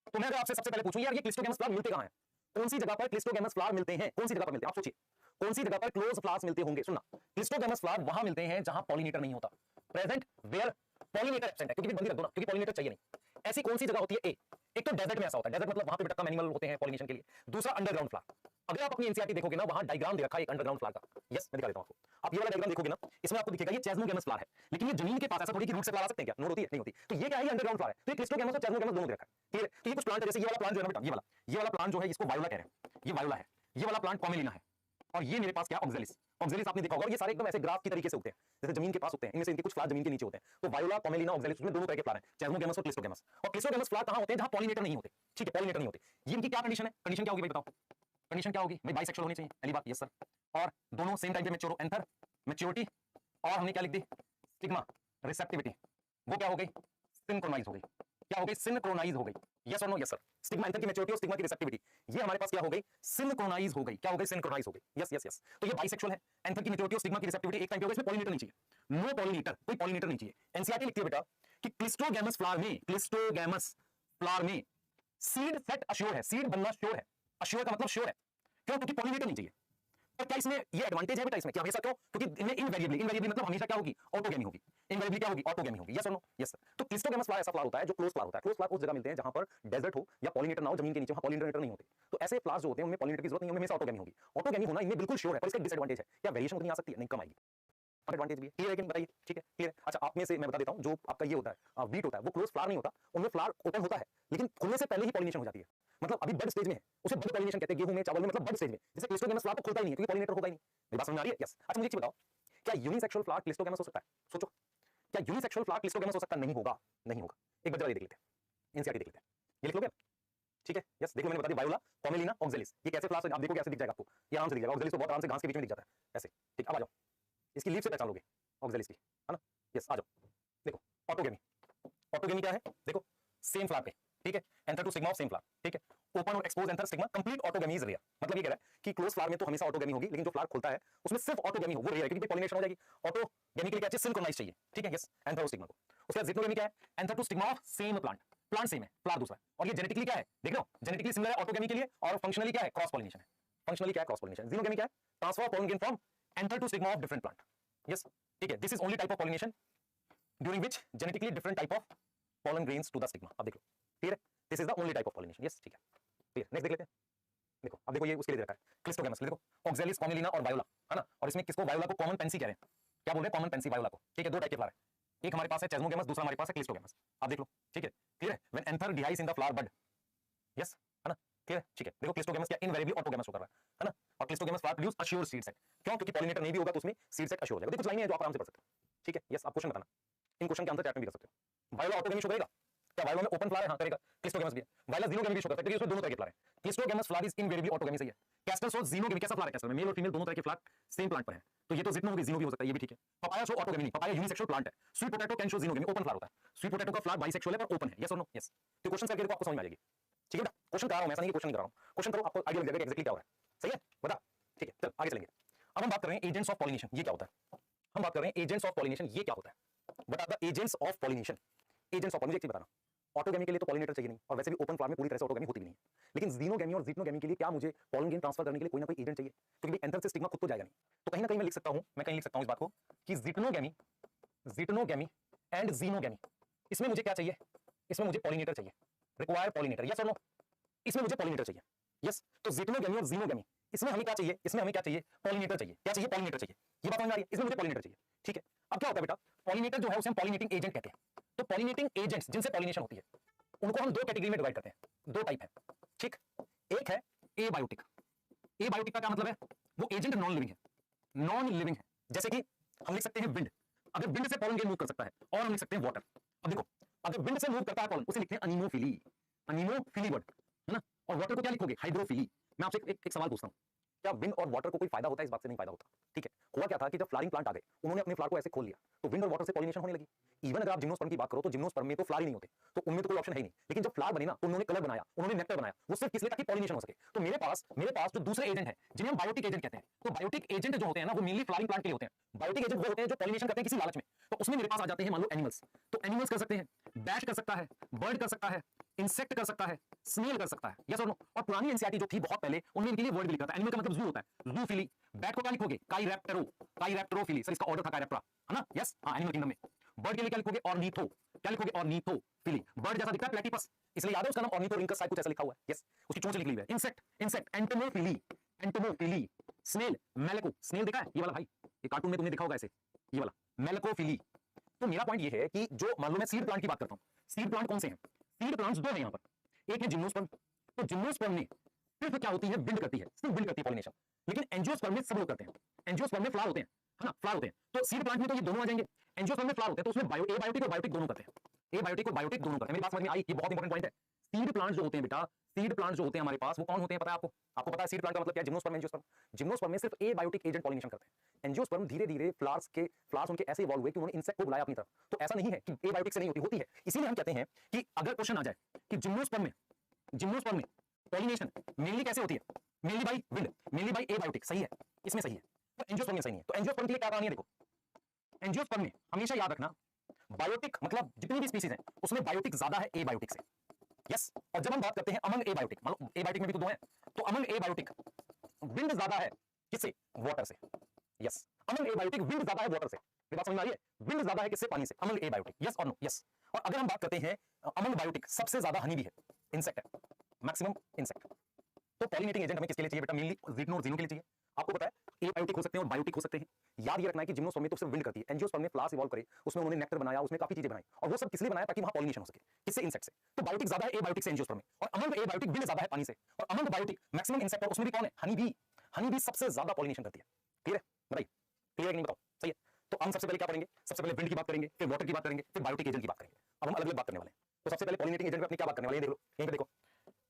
तो मैं अगर आपसे सबसे पहले पूछूं यार ये क्लिस्टोगेमस फ्लावर मिलते कहां हैं, कौन सी जगह पर क्लिस्टोगेमस फ्लावर मिलते हैं, कौन सी जगह पर मिलते हैं, आप सोचिए कौन सी जगह पर क्लोज फ्लावर्स मिलते होंगे। सुनना, क्लिस्टोगेमस फ्लावर वहां मिलते हैं जहां पॉलिनेटर नहीं होता, प्रेजेंट वेयर पॉलिनेटर एब्सेंट है, क्योंकि बंदी रख दो ना, क्योंकि पॉलिनेटर चाहिए नहीं। ऐसी कौन सी जगह होती है? एक तो डेजर्ट में ऐसा होता है, डेजर्ट मतलब वहां पे बेटा कम एनिमल होते हैं पॉलिनेशन के लिए। दूसरा अंडरग्राउंड फ्लावर, अगर आप अपनी एनसीईआरटी देखोगे ना, वहां डायग्राम दे रखा है एक अंडरग्राउंड फ्लावर का। यस मैं दिखा देता हूं आपको, आप ये वाला डायग्राम देखोगे ना, इसमें आपको दिखेगा ये चेस्नोगेमस फ्लावर है, लेकिन ये जमीन के पास ऐसा थोड़ी कि रूट से फ्लावर आ सकते हैं क्या, नोट होती है नहीं होती। तो ये क्या है, ये अंडरग्राउंड फ्लावर है। तो ये क्लिस्टोगेमस और चेस्नोगेमस दोनों दे रखा है, ठीक है। तो ये कुछ प्लांट है, जैसे ये वाला प्लांट जो है ना बेटा, ये वाला प्लांट जो है इसको वायोला कह रहे हैं, ये वायोला है। ये वाला प्लांट कॉमेलिना है, और ये मेरे पास क्या ऑक्जेलिस। ऑक्जेलिस आपने देखा होगा, ये सारे एकदम ऐसे ग्राफ की तरीके से उगते हैं, जैसे जमीन के पास उगते हैं। इनमें से इनके कुछ फ्लावर जमीन के नीचे होते हैं। तो वायोला, कॉमेलिना, ऑक्जेलिस, उसमें दोनों तरह के फ्लावर हैं, चेस्नोगेमस और क्लिस्टोगेमस। और क्लिस्टोगेमस फ्लावर कहां होते हैं, जहां पॉलिनेटर नहीं होते, ठीक है, पॉलिनेटर नहीं होते। ये इनकी क्या कंडीशन है, कंडीशन क्या होगी भाई बताओ, कंडीशन क्या होगी भाई, बाइसेक्सुअल होनी चाहिए, पहली बात, यस सर, और दोनों सेम टाइम पे मैच्योर, एंथर मैच्योरिटी, और हमने क्या लिख दी, स्टिग्मा रिसेप्टिविटी, वो क्या हो गई, सिंक्रोनाइज हो गई। क्या हो गई, सिंक्रोनाइज हो गई, यस और no, yes sir. Stigma anther की मैच्योरिटी और स्टिग्मा की रिसेप्टिविटी, ये हमारे पास क्या हो गई, सिंक्रोनाइज हो गई। क्या हो गई, सिंक्रोनाइज हो गई, यस यस यस। तो ये बाइसेक्सुअल है, एंथर की मैच्योरिटी और स्टिग्मा की रिसेप्टिविटी एक टाइम पे हो गई, इसमें पॉलिनेटर नहीं चाहिए, नो पॉलिनेटर, कोई पॉलिनेटर नहीं चाहिए। एनसीईआरटी लिखती है बेटा कि क्लिस्टोगेमस फ्लावर में, क्लिस्टोगेमस फ्लावर में सीड सेट अश्योर है, सीड बनना श्योर है। अश्योर का मतलब श्योर है, क्यों, क्योंकि पॉलिनेटर नहीं चाहिए। पर क्या इसमें ये एडवांटेज है बेटा इसमें, क्या हमेशा, क्यों, क्योंकि इनमें इनवेरिएबली, इनवेरिएबली मतलब हमेशा क्या होगी, ऑटोगेमी होगी। इनवेरिएबली क्या होगी, ऑटोगेमी होगी, यस और नो, यस सर। तो क्लिस्टोगेमस फ्लावर ऐसा फ्लावर होता है जो क्लोज फ्लावर होता है। क्लोज फ्लावर उस जगह मिलते हैं जहां पर डेजर्ट हो या पॉलिनेटर ना हो, जमीन के नीचे, वहां पॉलिनेटर नहीं होते। तो ऐसे फ्लावर्स जो होते हैं उनमें पॉलिनेटर की जरूरत नहीं है, उनमें हमेशा ऑटोगेमी होगी। ऑटोगेमी होना इनमें बिल्कुल श्योर है, पर इसका डिसएडवांटेज है, क्या वेरिएशन उतनी आ सकती है, नहीं, कम आएगी। एडवांटेज भी है, क्लियर है कि नहीं बताइए, ठीक है, क्लियर है। अच्छा, आप में से मैं बता देता हूं, जो आपका ये होता है वीट होता है, वो क्लोज फ्लावर नहीं होता, उनमें फ्लावर ओपन होता है, लेकिन खुलने से पहले ही पॉलिनेशन हो जाती है, मतलब अभी बड स्टेज में है, उसे बड पॉलिनेशन कहते हैं। गेहूं में, चावल में, मतलब बड स्टेज में। जैसे क्लिस्टोगेमस फ्लावर तो खुलता ही नहीं है, क्योंकि पॉलिनेटर होगा ही नहीं। मेरी बात समझ में आ रही है, यस। अच्छा मुझे एक चीज बताओ, क्या यूनिसेक्सुअल फ्लावर क्लिस्टोगेमस हो सकता है, सोचो, क्या यूनिसेक्सुअल फ्लावर क्लिस्टोगेमस हो सकता है, नहीं होगा, नहीं होगा। एक बार जरा देख लेते हैं, एनसीईआरटी देख लेते हैं, ये लिख लोगे, ठीक है, यस, देखो मैंने बता दिया, वायोला, कॉमेलिना, ऑक्जेलिस, ये कैसे फ्लावर्स, आप देखो कैसे दिख जाएगा आपको, ये आराम से दिख जाएगा। ऑक्जेलिस तो बहुत आराम से घास के बीच में दिख जाता है ऐसे, ठीक। अब आ जाओ, इसकी लीफ से पहचान लोगे ऑक्जेलिस की, है ना, यस, आ जाओ, देखो ऑटोगेमी। ऑटोगेमी क्या है, देखो सेम फ्लावर पे, ठीक है, anther to stigma of same flower, ठीक है, ओपन और expose anther stigma, complete autogamy is rare. मतलब ये कह रहा है कि क्लोज फ्लावर में तो हमेशा ऑटोगेमी होगी, लेकिन जो फ्लावर खुलता है उसमें सिर्फ ऑटोगेमी हो, वो रेयर है, क्योंकि पॉलिनेशन हो जाएगी। ऑटोगेमी के लिए क्या चाहिए, सिंक्रोनाइज चाहिए, ठीक है, यस, एंथर और स्टिग्मा को। उसके बाद जिटनोगेमी क्या है, anther to stigma of same plant, plant same है, फ्लावर दूसरा है, और ये जेनेटिकली क्या है, देख लो, जेनेटिकली सिमिलर है ऑटोगेमी के लिए, और फंक्शनली क्या है, क्रॉस पॉलिनेशन है। फंक्शनली क्या है, क्रॉस पॉलिनेशन। जीनोगेमी क्या है, transfer of pollen grain from anther to stigma of different plant, yes, ठीक है। This is only type of pollination during which genetically different type of pollen grains to the stigma। अब देख लो, ठीक है, this is the only type of pollination, yes, ठीक है, clear. Next देख लेते हैं, देखो अब देखो ये उसके लिए दे रखा है क्लिस्टोगेमस, देखो ऑक्जेलिस, कॉमेलिना और वायोला, है ना, और इसमें किसको, वायोला को कॉमन पेंसी कह रहे हैं, क्या बोल रहे हैं, कॉमन पेंसी वायोला को, ठीक है। दो टाइप के फ्लावर है, एक हमारे पास है चेस्मोगेमस, दूसरा हमारे पास है क्लिस्टोगेमस। आप देख लो, ठीक है, क्लियर है। When anther dehisce in the flower bud, yes, है ना, क्लियर है, ठीक है। देखो क्लिस्टोगेमस क्या इनवेरिएबली ऑटोगेमस होकर रहा है ना, और cleistogamous flower produce assure seed set, क्यों, क्योंकि पॉलिनेटर नहीं भी होगा तो उसमें सीड सेट अश्योर हो जाएगा। देखो कुछ लाइनें हैं जो आप आराम से पढ़ सकते हो, ठीक है, यस। आप क्वेश्चन बताना, इन क्वेश्चन के आंसर चैट में भी कर सकते हो। वायोला ऑटोगेमी शो करेगा क्या, वायोला में ओपन फ्लावर है, हां करेगा। क्लिस्टोगेमस भी है, वायोला जीनोगेमी भी शो करता है, क्योंकि उसमें दोनों तरह के फ्लावर हैं। Cleistogamous flower is invariably autogamy, सही है। कैस्टर शो जीनोगेमी, कैसा फ्लावर है कैस्टर में, मेल और फीमेल दोनों तरह के फ्लावर सेम प्लांट पर हैं, तो ये तो जिटनो होगी, जीनो भी हो सकता है, ये भी ठीक है। पपाया शो ऑटोगेमी नहीं, पपाया यूनिसेक्सुअल प्लांट है। Sweet potato can show xenogamy, open flower होता है। स्वीट पोटैटो का फ्लावर बाइसेक्सुअल है पर ओपन है, यस और नो, यस। तो क्वेश्चन करके देखो, आपको समझ में आ जाएगी, ठीक है। क्वेश्चन कर रहा हूं, ऐसा नहीं कि क्वेश्चन नहीं कर रहा हूं, क्वेश्चन करो, आपको आइडिया लग जाएगा एग्जैक्टली क्या हो रहा है, सही है, बता, ठीक है। चल आगे चलेंगे। अब हम बात कर रहे हैं एजेंट्स ऑफ पॉलिनेशन, ये क्या होता है, हम बात कर रहे हैं एजेंट्स ऑफ पॉलिनेशन, ये क्या होता है, बता the agents of pollination. Agents of, मुझे एक चीज बताना, ऑटोगेमी के लिए तो पॉलिनेटर चाहिए नहीं, और वैसे भी ओपन फ्लावर में पूरी तरह से ऑटोगेमी होती भी नहीं है, लेकिन जीनोगेमी और जिटनोगेमी के लिए क्या मुझे पॉलन गेन ट्रांसफर करने के लिए कोई ना कोई एजेंट चाहिए, क्योंकि एंथर से स्टिग्मा खुद तो जाएगा नहीं। तो कहीं ना कहीं मैं लिख सकता हूं, मैं कहीं लिख सकता हूं इस बात को कि जिटनोगेमी, जिटनोगेमी एंड जीनोगेमी, इसमें मुझे क्या चाहिए, इसमें मुझे पॉलिनेटर चाहिए, रिक्वायर पॉलिनेटर, यस और नो, इसमें मुझे पॉलिनेटर चाहिए, यस। तो जिटनोगेमी और जीनोगेमी, इसमें हमें क्या चाहिए, इसमें हमें क्या चाहिए, पॉलिनेटर चाहिए, क्या चाहिए, पॉलिनेटर चाहिए, ये बात समझ आ रही है, इसमें मुझे पॉलिनेटर चाहिए, ठीक है। अब क्या होता है बेटा, पॉलिनेटर जो है उसे हम पॉलिनेटिंग एजेंट कहते हैं। तो पॉलिनेटिंग एजेंट्स जिनसे पॉलिनेशन होती है उनको हम दो कैटेगरी में डिवाइड करते हैं, दो टाइप है, ठीक। एक है एबायोटिक। एबायोटिक का क्या मतलब है, वो एजेंट नॉन लिविंग है, नॉन लिविंग है, जैसे कि हम लिख सकते हैं विंड। अगर विंड से पॉलन गेन मूव कर सकता है, और हम लिख सकते हैं वाटर। अब देखो, अगर विंड से मूव करता है पॉलन, उसे लिखते हैं अनीमोफिली, अनीमोफिली वर्ड, है ना। और वाटर को क्या लिखोगे? हाइड्रोफिली। मैं आपसे एक सवाल पूछता हूं, क्या विंड और वाटर को कोई फायदा होता है? इस बात से नहीं फायदा होता, ठीक है। हुआ क्या था कि जब फ्लावरिंग प्लांट आ गए, उन्होंने अपने फ्लावर को ऐसे खोल लिया, तो विंड और वाटर से पॉलिनेशन होने लगी। इवन अगर आप जिम्नोस्पर्म की बात करो, तो जिम्नोस्पर्म में तो फ्लावर ही नहीं होते, तो उनमें तो कोई ऑप्शन है ही नहीं। लेकिन जब फ्लावर बने ना, तो उन्होंने कलर बनाया, उन्होंने नेक्टर बनाया, वो सिर्फ इसलिए ताकि पॉलिनेशन हो सके। तो मेरे पास जो दूसरे एजेंट हैं, जिन्हें हम बायोटिक एजेंट कहते हैं, तो बायोटिक एजेंट जो होते हैं ना, वो मेनली फ्लावरिंग प्लांट के लिए होते हैं। बायोटिक एजेंट वो होते हैं जो पॉलिनेशन करते हैं किसी लालच में। तो उसमें मेरे पास आ जाते हैं मान लो एनिमल्स, तो एनिमल्स कर सकते हैं, बैट कर सकता है, बर्ड कर सकता है, इंसेक्ट कर सकता है, स्नेल कर सकता है, यस और नो। और पुरानी एनसीईआरटी जो थी बहुत पहले, उनमें इनके लिए वर्ड भी लिखा था। एनिमल का मतलब जू होता है, जूफिली। बैट को क्या लिखोगे? काइरैप्टेरो, काइरैप्टेरोफिली, सर इसका ऑर्डर था काइरैप्टरा, है ना, यस, हां, एनिमल किंगडम में। बर्ड के लिए क्या लिखोगे? ऑर्निथो, क्या लिखोगे? ऑर्निथोफिली। बर्ड जैसा दिखता है प्लेटिपस, इसलिए याद है उसका नाम ऑर्निथोरिंकस शायद कुछ ऐसा लिखा हुआ है, यस, उसकी चोंच लिखी हुई है। Insect entomophily, entomophily. स्नेल, मेलेको, स्नेल देखा है ये वाला भाई, ये कार्टून में तुमने देखा होगा ऐसे, ये वाला मेलेकोफिली। तो मेरा पॉइंट ये है कि जो मान लो मैं सीड प्लांट की बात करता हूं, सीड प्लांट कौन से हैं? सीड प्लांट्स दो हैं यहां पर, एक है जिम्नोस्पर्म। तो जिम्नोस्पर्म में सिर्फ क्या होती है? बिल्ड करती है, सिर्फ बिल्ड करती है पॉलिनेशन। लेकिन एंजियोस्पर्म में सब लोग करते हैं। एंजियोस्पर्म में फ्लावर होते हैं, है ना, फ्लावर होते हैं। तो सीड प्लांट में तो ये दोनों आ जाएंगे। एंजियोस्पर्म में फ्लावर होते हैं, तो उसमें एबायोटिक और बायोटिक दोनों करते हैं। एबायोटिक और बायोटिक दोनों करते हैं। मेरी बात समझ में आई? ये बहुत इंपॉर्टेंट पॉइंट है। सीड प्लांट जो होते हैं बेटा, सीड प्लांट जो होते हैं हमारे पास, वो कौन होते हैं पता है आपको? आपको पता है सीड प्लांट का मतलब क्या है? Gymnosperm, angiosperm. जिम्नोस्पर्म में सिर्फ एबायोटिक एजेंट पॉलिनेशन करते हैं। एंजियोस्पर्म धीरे धीरे फ्लावर्स उनके ऐसे इवॉल्व हुए कि उन्होंने इंसेक्ट को बुलाया अपनी तरफ। तो ऐसा नहीं है कि एबायोटिक से नहीं होती है। इसीलिए हम कहते हैं कि अगर क्वेश्चन आ जाए कि जिम्नोस्पर्म में पॉलिनेशन मेनली कैसे होती है? Mainly by wind, mainly by abiotic, सही है, इसमें सही है। तो एंजियोस्पर्म में सही नहीं है। तो एंजियोस्पर्म के लिए क्या कहानी है? देखो, एंजियोस्पर्म में हमेशा याद रखना, बायोटिक मतलब जितनी भी स्पीशीज हैं उसमें बायोटिक ज्यादा है एबायोटिक से, यस। और जब हम बात करते हैं अमंग एबायोटिक, मतलब एबायोटिक में भी तो दो हैं, तो अमंग एबायोटिक विंड ज्यादा है किससे? वाटर से, यस। अमंग एबायोटिक विंड ज्यादा है वाटर से। ये बात समझ में आ रही है? विंड ज्यादा है किससे? पानी से। अमंग एबायोटिक, यस और नो, यस। और अगर हम बात करते हैं अमंग बायोटिक, सबसे ज्यादा हनी भी है, इंसेक्ट है, मैक्सिमम इंसेक्ट। तो पॉलिनेटिंग एजेंट हमें किसके लिए चाहिए बेटा? मेनली ज़ीटनो और ज़ीनो के लिए चाहिए। आपको पता है एबायोटिक हो सकते हैं और बायोटिक हो सकते हैं। याद ये रखना है कि जिम्नोस्पर्म में तो सिर्फ विंड करती है। एंजियोस्पर्म में फ्लावर्स इवॉल्व करे, उसमें उन्होंने नेक्टर बनाया, उसमें काफी चीजें बनाई, और वो सब किस लिए बनाया? ताकि वहां पॉलिनेशन हो सके, किससे? इंसेक्ट से। तो बायोटिक ज्यादा है एबायोटिक से एंजियोस्पर्म में, और अमंग एबायोटिक विंड ज्यादा है पानी से, और अमंग बायोटिक मैक्सिमम इंसेक्ट, और उसमें भी कौन है? Honey bee. हनी बी सबसे ज्यादा पॉलिनेशन करती है। क्लियर है? बताइए, क्लियर है कि नहीं? बताओ, सही है। तो हम सबसे पहले क्या करेंगे? सबसे पहले विंड की बात करेंगे, फिर वाटर की बात करेंगे, फिर बायोटिक एजेंट की बात करेंगे। अब हम अलग अलग बात करने वाले हैं। तो सबसे पहले पॉलिनेटिंग एजेंट में अपनी क्या बात करने वाले हैं? देख लो, यहीं पे देखो,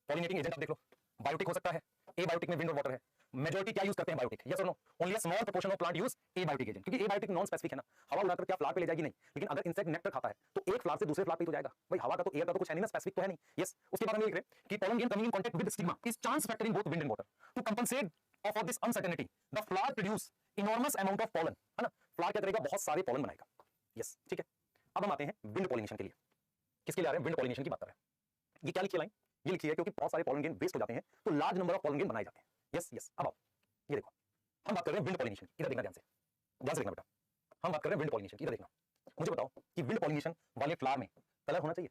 पॉलिनेटिंग एजेंट आप देख लो, बायोटिक हो सकता है, एबायोटिक में विंड और वाटर है। मेजॉरिटी क्या यूज करते हैं? बायोटिक, यस और no. Only a small proportion of plant use abiotic agent, क्योंकि एबायोटिक नॉन स्पेसिफिक है ना, हवा उड़ाकर क्या फ्लावर पे ले जाएगी? नहीं। लेकिन अगर इंसेक्ट नेक्टर खाता है तो एक फ्लावर से दूसरे फ्लावर पे तो जाएगा भाई, हवा का तो, एयर का तो कुछ है नहीं ना, स्पेसिफिक तो है नहीं, यस। उसके बाद हम ये लिख रहे हैं कि pollen gain coming in contact with stigma is chance factor in both wind and water to compensate for this uncertainty the flower produce enormous amount of pollen, है ना। फ्लावर क्या करेगा? बहुत सारे pollen बनाएगा, यस, ठीक है। अब हम आते हैं विंड पॉलिनेशन के लिए। किसके लिए आ रहे हैं? विंड पॉलिनेशन की बात कर रहे हैं। ये क्या लिखी है लाइन? ये लिखी है क्योंकि बहुत सारे pollen gain वेस्ट हो जाते हैं, तो large number of pollen gain बनाए जाते हैं, यस यस। अब आओ, ये देखो, हम बात कर रहे हैं विंड पॉलिनेशन। इधर देखना ध्यान से, ध्यान से देखना बेटा, हम बात कर रहे हैं विंड पॉलिनेशन। इधर देखना, मुझे बताओ कि विंड पॉलिनेशन वाले फ्लावर में कलर होना चाहिए?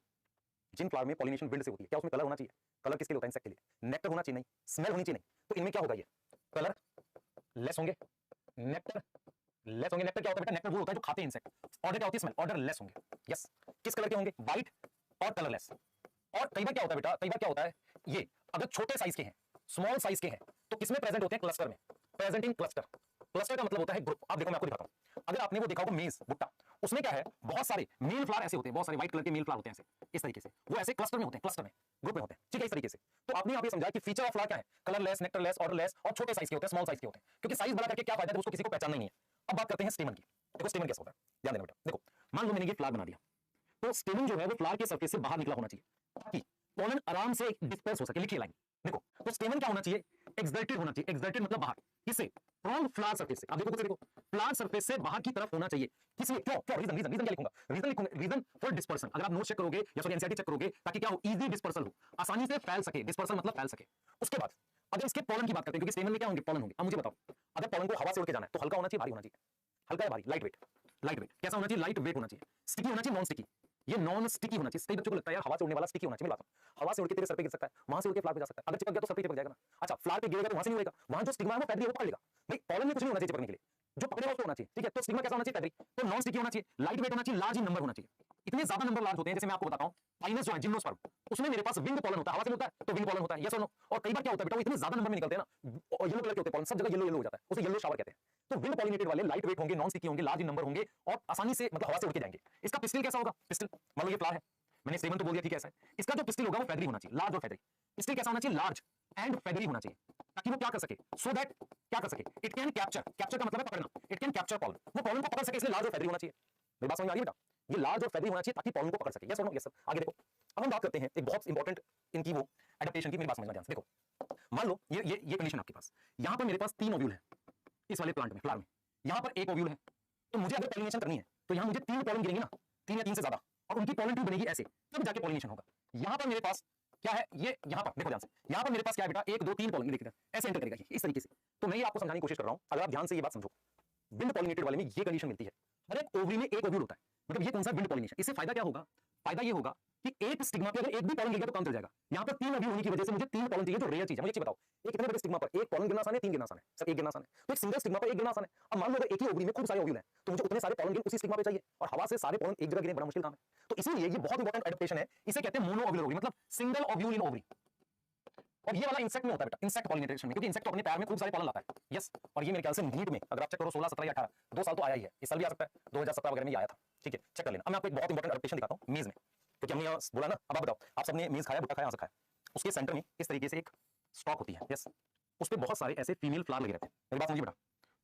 जिन फ्लावर में पॉलिनेशन विंड से होती है, क्या उसमें कलर होना चाहिए? कलर किसके लिए होता है? इंसेक्ट के लिए। नेक्टर होना चाहिए? नहीं। स्मेल होनी चाहिए? नहीं। तो इनमें क्या होगा? ये कलर लेस होंगे, नेक्टर लेस होंगे। नेक्टर क्या होता है बेटा? नेक्टर वो होता है जो खाते हैं इंसेक्ट। ऑर्डर क्या होती है? स्मेल। ऑर्डर लेस होंगे, यस। किस कलर के होंगे? व्हाइट और कलरलेस। और कई बार क्या होता है बेटा? कई बार क्या होता है, ये अगर छोटे साइज के हैं, स्मॉल साइज के हैं, तो किसमें प्रेजेंट होते हैं? क्लस्टर में, प्रेजेंट इन क्लस्टर। क्लस्टर का मतलब होता है ग्रुप। आप देखो, मैं आपको दिखाता हूं, अगर आपने वो देखा होगा मेज भुट्टा, उसमें क्या है? बहुत सारे मेल फ्लावर ऐसे होते हैं, बहुत सारे व्हाइट कलर के मेल फ्लावर होते हैं ऐसे, इस तरीके से। वो ऐसे क्लस्टर में होते हैं, क्लस्टर में, ग्रुप में होते हैं, ठीक है, इस तरीके से। तो आपने यहाँ पे समझा कि फीचर ऑफ फ्लावर क्या है? कलरलेस, नेक्टरलेस, ऑर्डरलेस, और छोटे साइज के होते हैं, स्मॉल साइज के होते हैं। क्योंकि साइज बड़ा करके क्या फायदा है? उसको किसी को पहचानना नहीं है। अब बात करते हैं स्टेमन की। देखो स्टेमन कैसा होता है, ध्यान देना बेटा। देखो, मान लो मैंने ये फ्लावर बना दिया, तो स्टेमन जो है वो फ्लावर के सरफेस से बाहर निकला होना चाहिए ताकि पोलन आराम से डिस्पर्स हो सके। लिखिए लाइन, देखो, तो स्टेमन क्या होना चाहिए? एक्सर्टेड होना चाहिए। एक्सर्टेड मतलब बाहर, किससे? फ्रॉम फ्लावर सरफेस से। अब देखो, देखो, फ्लावर सरफेस से बाहर की तरफ होना चाहिए। किसलिए? क्यों? क्यों? रीजन, रीजन, रीजन क्या लिखूंगा? रीजन लिखूंगा, रीजन फॉर डिस्पर्सन। अगर आप नोट चेक करोगे या सॉरी एनसीईआरटी चेक करोगे, ताकि क्या हो? इजी डिस्पर्सल हो, आसानी से फैल सके। डिस्पर्सल मतलब फैल सके। उसके बाद अगर इसके पोलन की बात करते हैं, क्योंकि स्टेमन में क्या होंगे? पोलन होंगे। अब मुझे बताओ, अगर पोलन को हवा से उड़ के जाना है तो हल्का होना चाहिए, भारी होना चाहिए? हल्का या भारी? Light weight. लाइट वेट कैसा होना चाहिए? लाइट वेट होना चाहिए। स्टिकी होना चाहिए? Non sticky? ये नॉन स्टिकी होना चाहिए। कई बच्चों को लगता है यार हवा से उड़ने वाला स्टिकी होना चाहिए। मैं बताता हूं, हवा से उड़ के तेरे सर पे गिर सकता है, वहां से उड़ के फ्लावर पे जा सकता है। अगर चिपक गया तो सर पे चिपक जाएगा ना। अच्छा, फ्लावर पे गिरेगा तो वहां से नहीं उड़ेगा, वहां जो स्टिग्मा है वो फैब्रिक है, वो पकड़ लेगा। भाई पोलन में कुछ नहीं होना चाहिए चिपकने के लिए, जो पकड़ेगा उसको होना चाहिए, ठीक है। तो स्टिग्मा कैसा होना चाहिए? फैब्रिक। तो नॉन स्टिकी होना चाहिए, लाइट वेट होना चाहिए, लार्ज इन नंबर होना चाहिए। इतने ज्यादा नंबर लार्ज होते हैं, जैसे मैं आपको बताता हूं, पाइनस जो है, जिम्नोस्पर्म, उसमें मेरे पास विंड पॉलन होता है, हवा से मिलता है तो विंड पॉलन होता है, यस और नो। और कई बार क्या होता है बेटा, वो इतने ज्यादा नंबर में निकलते हैं ना, और येलो कलर के होते हैं पॉलन, सब जगह येलो येलो हो जाता है, उसे येलो शावर कहते हैं। तो विंड पॉलिनेटेड वाले लाइट वेट होंगे, नॉन स्टिकी होंगे, लार्ज इन नंबर होंगे और आसानी से मतलब हवा से उड़ के जाएंगे। इसका पिस्टिल कैसा होगा? पिस्टिल मान लो ये फ्लावर है, मैंने स्टेमन तो बोल दिया ठीक है ऐसा है। इसका जो पिस्टिल होगा वो फेदरी होना चाहिए, लार्ज और फेदरी। पिस्टिल कैसा होना चाहिए? लार्ज एंड फेदरी होना चाहिए, ताकि वो क्या कर सके, सो दैट क्या कर सके, इट कैन कैप्चर, कैप्चर का मतलब है पकड़ना, इट कैन कैप्चर पॉलन, वो पॉलन को पकड़ सके, इसलिए लार्ज और फेदरी होना चाहिए। मेरी बात समझ में आ रही है बेटा? ये लार्ज और फेदरी होना चाहिए ताकि पॉलन को पकड़ सके, यस और नो? Yes sir. आगे देखो, अब हम बात करते हैं एक बहुत इंपॉर्टेंट इनकी वो एडेप्टेशन की, मेरी बात समझना ध्यान से। देखो मान लो ये कंडीशन आपके पास, यहां पर मेरे पास 3 ओव्यूल है इस वाले प्लांट में, फ्लावर में, यहां पर 1 ओव्यूल है। तो मुझे अगर पॉलिनेशन करनी है तो यहां मुझे 3 पॉलन गिरेंगे ना, 3 या 3 से ज्यादा, और उनकी पॉलन ट्यूब बनेगी ऐसे, तब जाके पॉलिनेशन होगा। यहां पर मेरे पास क्या है, ये यहां पर देखो ध्यान से, यहां पर मेरे पास क्या है बेटा, 1 2 3 पॉलन देखिए ऐसे एंटर करेगा इस तरीके से। तो मैं ये आपको समझाने की कोशिश कर रहा हूं, अगर आप ध्यान से ये बात समझो, विंड पॉलिनेटेड वाले में ये कंडीशन मिलती है, हर एक ओवरी में 1 ओव्यूल होता है। मतलब ये कौन सा विंड पॉलिनेशन, इससे फायदा क्या होगा? फायदा ये होगा कि एक स्टिग्मा पे अगर एक भी पॉलन गिर गया तो काम चल जाएगा। यहाँ पर 3 ओव्यूल होने की वजह से मुझे 3 पॉलन चाहिए, जो रेयर चीज है। मुझे बताओ ये कितने बड़े स्टिग्मा पर एक पॉलन गिरना आसान है, 3 गिरना आसान है? सर 1 गिरना आसान है। तो एक सिंगल स्टिग्मा पर 1 गिरना आसान है। अब मान लो अगर एक ही ओवरी में खूब सारे ओव्यूल हैं तो मुझे उतने सारे पॉलन गिर उसी स्टिग्मा पे चाहिए, और हवा से सारे पॉलन एक जगह गिरे बड़ा मुश्किल काम है। तो इसीलिए ये बहुत इंपॉर्टेंट एडेप्टेशन है, इसे कहते हैं मोनो ओव्यूल ओवरी, मतलब सिंगल ओव्यूल इन ओवरी। और ये वाला इंसेक्ट में होता है बेटा, इंसेक्ट पॉलिनेशन में, क्योंकि इंसेक्ट तो अपने पैर में खूब सारे पॉलन लाता है, यस। और ये मेरे ख्याल से नीट में अगर आप चेक करो 16 17 या 18 2 साल तो आया ही है, इस साल भी आ सकता है, 2017 वगैरह में ही आया था, ठीक है, चेक कर लेना। अब मैं आपको एक बहुत इंपॉर्टेंट एडेप्टेशन दिखाता हूं मेज में, क्योंकि हमने यहाँ बोला ना। अब आप बताओ, आप सबने मेज खाया, भुट्टा खाया, यहाँ से खाया, उसके सेंटर में इस तरीके से एक स्टॉक होती है, यस, उस पर बहुत सारे ऐसे फीमेल फ्लावर लगे रहते हैं। मेरी बात समझिए बेटा,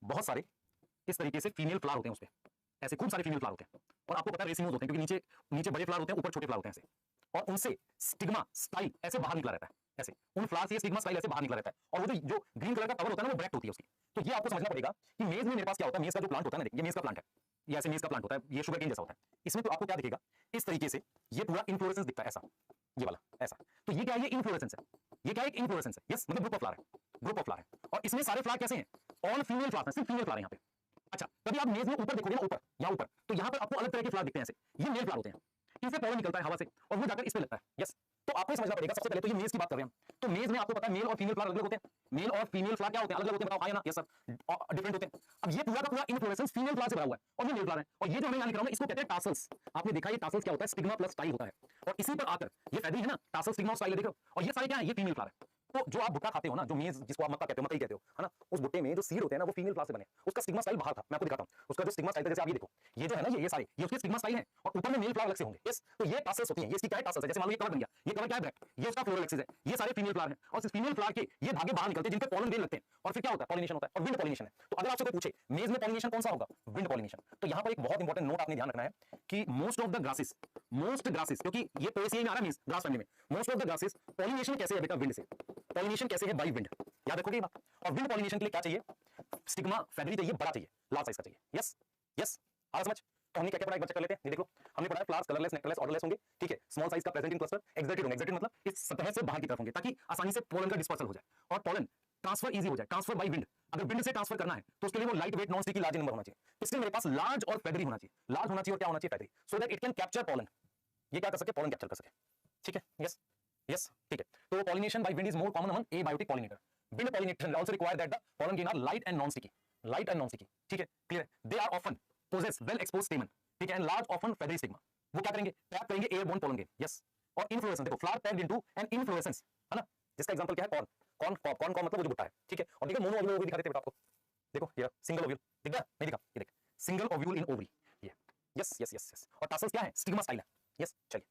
बहुत सारे इस तरीके से फीमेल फ्लावर होते हैं, उस पर ऐसे खूब सारे फीमेल फ्लावर होते हैं। और आपको पता है रेसिमोज होते हैं, क्योंकि नीचे नीचे बड़े फ्लावर होते हैं, ऊपर छोटे फ्लावर होते हैं ऐसे, और उनसे स्टिग्मा स्टाइल ऐसे बाहर निकला रहता है, ऐसे उन फ्लावर से स्टिग्मा स्टाइल ऐसे बाहर निकला रहता है। और वो जो ग्रीन कलर का कवर होता है ना, वो ब्रैक्ट होती है उसकी। तो ये आपको समझना पड़ेगा कि मेज में मेरे पास क्या होता है, मेज का जो प्लांट होता है ना, ये मेज का प्लांट है, ये ऐसे मेज का प्लांट होता है, ये शुगर केन जैसा होता है। इसमें तो आपको क्या दिखेगा, इस तरीके से ये पूरा इन्फ्लोरेसेंस दिखता है ऐसा, ये वाला ऐसा। तो ये क्या है, ये इन्फ्लोरेसेंस है, ये क्या है, एक इन्फ्लोरेसेंस है, यस, मतलब ग्रुप ऑफ फ्लावर है, ग्रुप ऑफ फ्लावर है। और इसमें सारे फ्लावर कैसे हैं, ऑल फीमेल फ्लावर है, सिर्फ फीमेल फ्लावर है यहाँ पे। अच्छा, कभी आप मेज में ऊपर देखोगे ना, ऊपर यहाँ ऊपर, तो यहाँ पर आपको अलग तरह के फ्लावर दिखते हैं ऐसे, ये मेल फ्लावर होते हैं, इनसे पॉलन निकलता है हवा से और वो जाकर इस पे लगता है, यस। तो आपको समझना पड़ेगा, सबसे पहले तो ये मेज की बात कर रहे हैं हम, तो मेज में आपको पता है मेल और फीमेल फ्लावर अलग होते हैं, मेल और फीमेल फ्लावर क्या होते हैं, अलग होते हैं, बताओ हाँ या ना? यस सर, डिफरेंट होते हैं। अब ये पूरा का पूरा इन्फ्लोरेसेंस फीमेल फ्लावर से भरा हुआ है और ये मेल फ्लावर है। और ये जो मैं यहाँ लिख रहा हूँ इसको कहते हैं टासल्स। आपने देखा ये टासल्स क्या होता है, स्टिग्मा प्लस स्टाइल होता है, और इसी पर आकर ये फेदरी है ना, टासल स्टिग्मा स्टाइल देखो, और ये सारे क्या है, ये फीमेल फ्लावर है। तो जो आप भुट्टा खाते हो ना, जो मेज जिसको आप मक्का कहते हो, मकई कहते हो, है ना, उस भुट्टे में जो सीड होते हैं ना, वो फीमेल फ्लावर से बने, उसका स्टिग्मा स्टाइल बाहर था। मैं आपको दिखाता हूं उसका जो स्टिग्मा स्टाइल था, जैसे आप ये देखो, ये जो है ना, ये सारे ये उसके स्टिग्मा स्टाइल है, और ऊपर में मेल फ्लावर अलग से होंगे, यस। तो ये टासल्स होती हैं, ये इसकी क्या है, टासल्स है। जैसे मान लो ये कवर बन गया, ये कवर क्या है, ब्रैक्ट, ये उसका फ्लोरल एक्सिस है, ये सारे फीमेल फ्लावर हैं, और इस फीमेल फ्लावर के ये धागे बाहर निकलते हैं, जिनके पॉलन ग्रेन लगते हैं, और फिर क्या होता है, पॉलिनेशन होता है, और विंड पॉलिनेशन है। तो अगर आपसे कोई पूछे मेज में पॉलिनेशन कौन सा होगा, विंड पॉलिनेशन, तो यहाँ पर एक बहुत इंपॉर्टेंट नोट आपने ध्यान रखना है कि मोस्ट ऑफ द ग्रासेस, क्योंकि ये पोएसी में आ रहा है मेज ग्रास फैमिली में, most of the grasses pollination कैसे है बेटा, विंड से, पॉलिनेशन कैसे है, बाय विंड, याद रखोगे ये बात। और विंड पॉलिनेशन के लिए क्या चाहिए, स्टिग्मा फेदरी चाहिए, बड़ा चाहिए, लार्ज साइज का चाहिए, यस यस, आ रहा समझ। तो हमने क्या क्या पढ़ा, एक बार चेक कर लेते हैं। ये देख लो, हमने पढ़ा है फ्लावर्स कलरलेस, नेक्टरलेस, ऑर्डरलेस होंगे, ठीक है, स्मॉल साइज का प्रेजेंट इन क्लस्टर, एक्सडेटेड होंगे, एक्सडेटेड मतलब इस सतह से बाहर की तरफ होंगे, ताकि आसानी से पोलन का डिस्पर्सल हो जाए और पोलन ट्रांसफर इजी हो जाए, ट्रांसफर बाय विंड। अगर विंड से ट्रांसफर करना है तो उसके लिए वो light weight non sticky large number होना चाहिए, इसलिए मेरे पास लार्ज और फेदरी होना चाहिए, लार्ज होना चाहिए और क्या होना चाहिए, feathery, so that it can capture pollen, ये क्या कर सके, पोलन कैप्चर कर सके, ठीक है, यस यस, ठीक है। तो pollination by wind is more common among abiotic pollinator. Wind pollination also require that the pollen grain are light and non-sticky, ठीक है, clear. They are often possess well exposed stamen, ठीक है, and large often feathery stigma. वो क्या करेंगे, trap करेंगे airborne pollen grain, yes. और inflorescence देखो, flower packed into an inflorescence, है ना, जिसका एग्जांपल क्या है, कॉर्न मतलब वो जो भुट्टा है, ठीक है। और देखो मोनो ओव्यूल दिखा देते हैं आपको, देखो ये सिंगल ओव्यूल दिख गया, नहीं दिखा, ये देख सिंगल ओव्यूल इन ओवरी, ये यस यस यस यस। और टासल्स क्या है, स्टिग्मा स्टाइल है, यस। चलिए